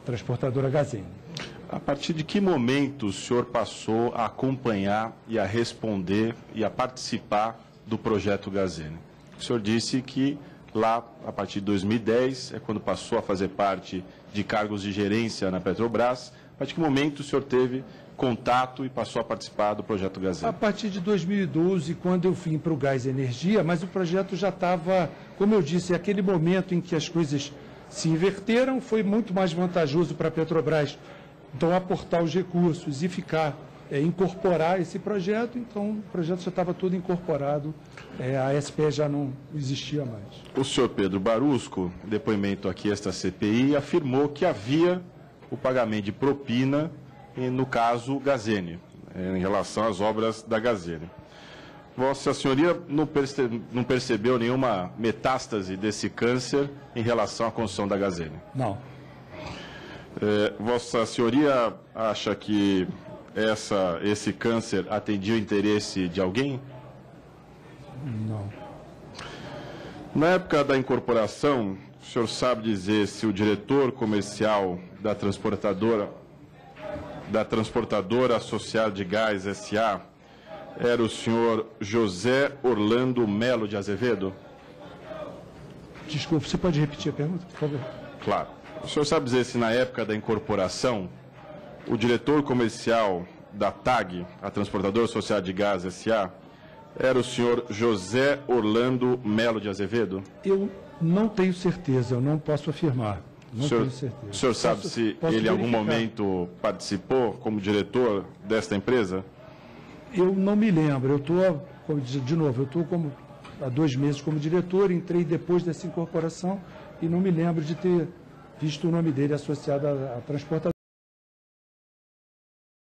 transportadora Gazene. A partir de que momento o senhor passou a acompanhar e a responder e a participar do projeto Gazene? O senhor disse que lá, a partir de 2010, é quando passou a fazer parte de cargos de gerência na Petrobras. A partir de que momento o senhor teve contato e passou a participar do projeto Gazene? A partir de 2012, quando eu vim para o Gás Energia, mas o projeto já estava, como eu disse, aquele momento em que as coisas se inverteram, foi muito mais vantajoso para a Petrobras então aportar os recursos e incorporar esse projeto. Então o projeto já estava todo incorporado, a SPE já não existia mais. O senhor Pedro Barusco, depoimento aqui esta CPI, afirmou que havia o pagamento de propina, no caso Gazene, em relação às obras da Gazene. Vossa Senhoria não percebeu nenhuma metástase desse câncer em relação à construção da Gazene? Não. Vossa Senhoria acha que esse câncer atendia o interesse de alguém? Não. Na época da incorporação, o senhor sabe dizer se o diretor comercial da transportadora Associada de Gás S.A. era o senhor José Orlando Melo de Azevedo? Desculpe, você pode repetir a pergunta, por favor? Claro. O senhor sabe dizer se na época da incorporação, o diretor comercial da TAG, a Transportadora Associada de Gás S.A., era o senhor José Orlando Melo de Azevedo? Eu não tenho certeza, eu não posso afirmar. Não tenho certeza. O senhor sabe se ele em algum momento participou como diretor desta empresa? Eu não me lembro. Eu estou, de novo, eu estou há 2 meses como diretor, entrei depois dessa incorporação e não me lembro de ter visto o nome dele associado à transportadora.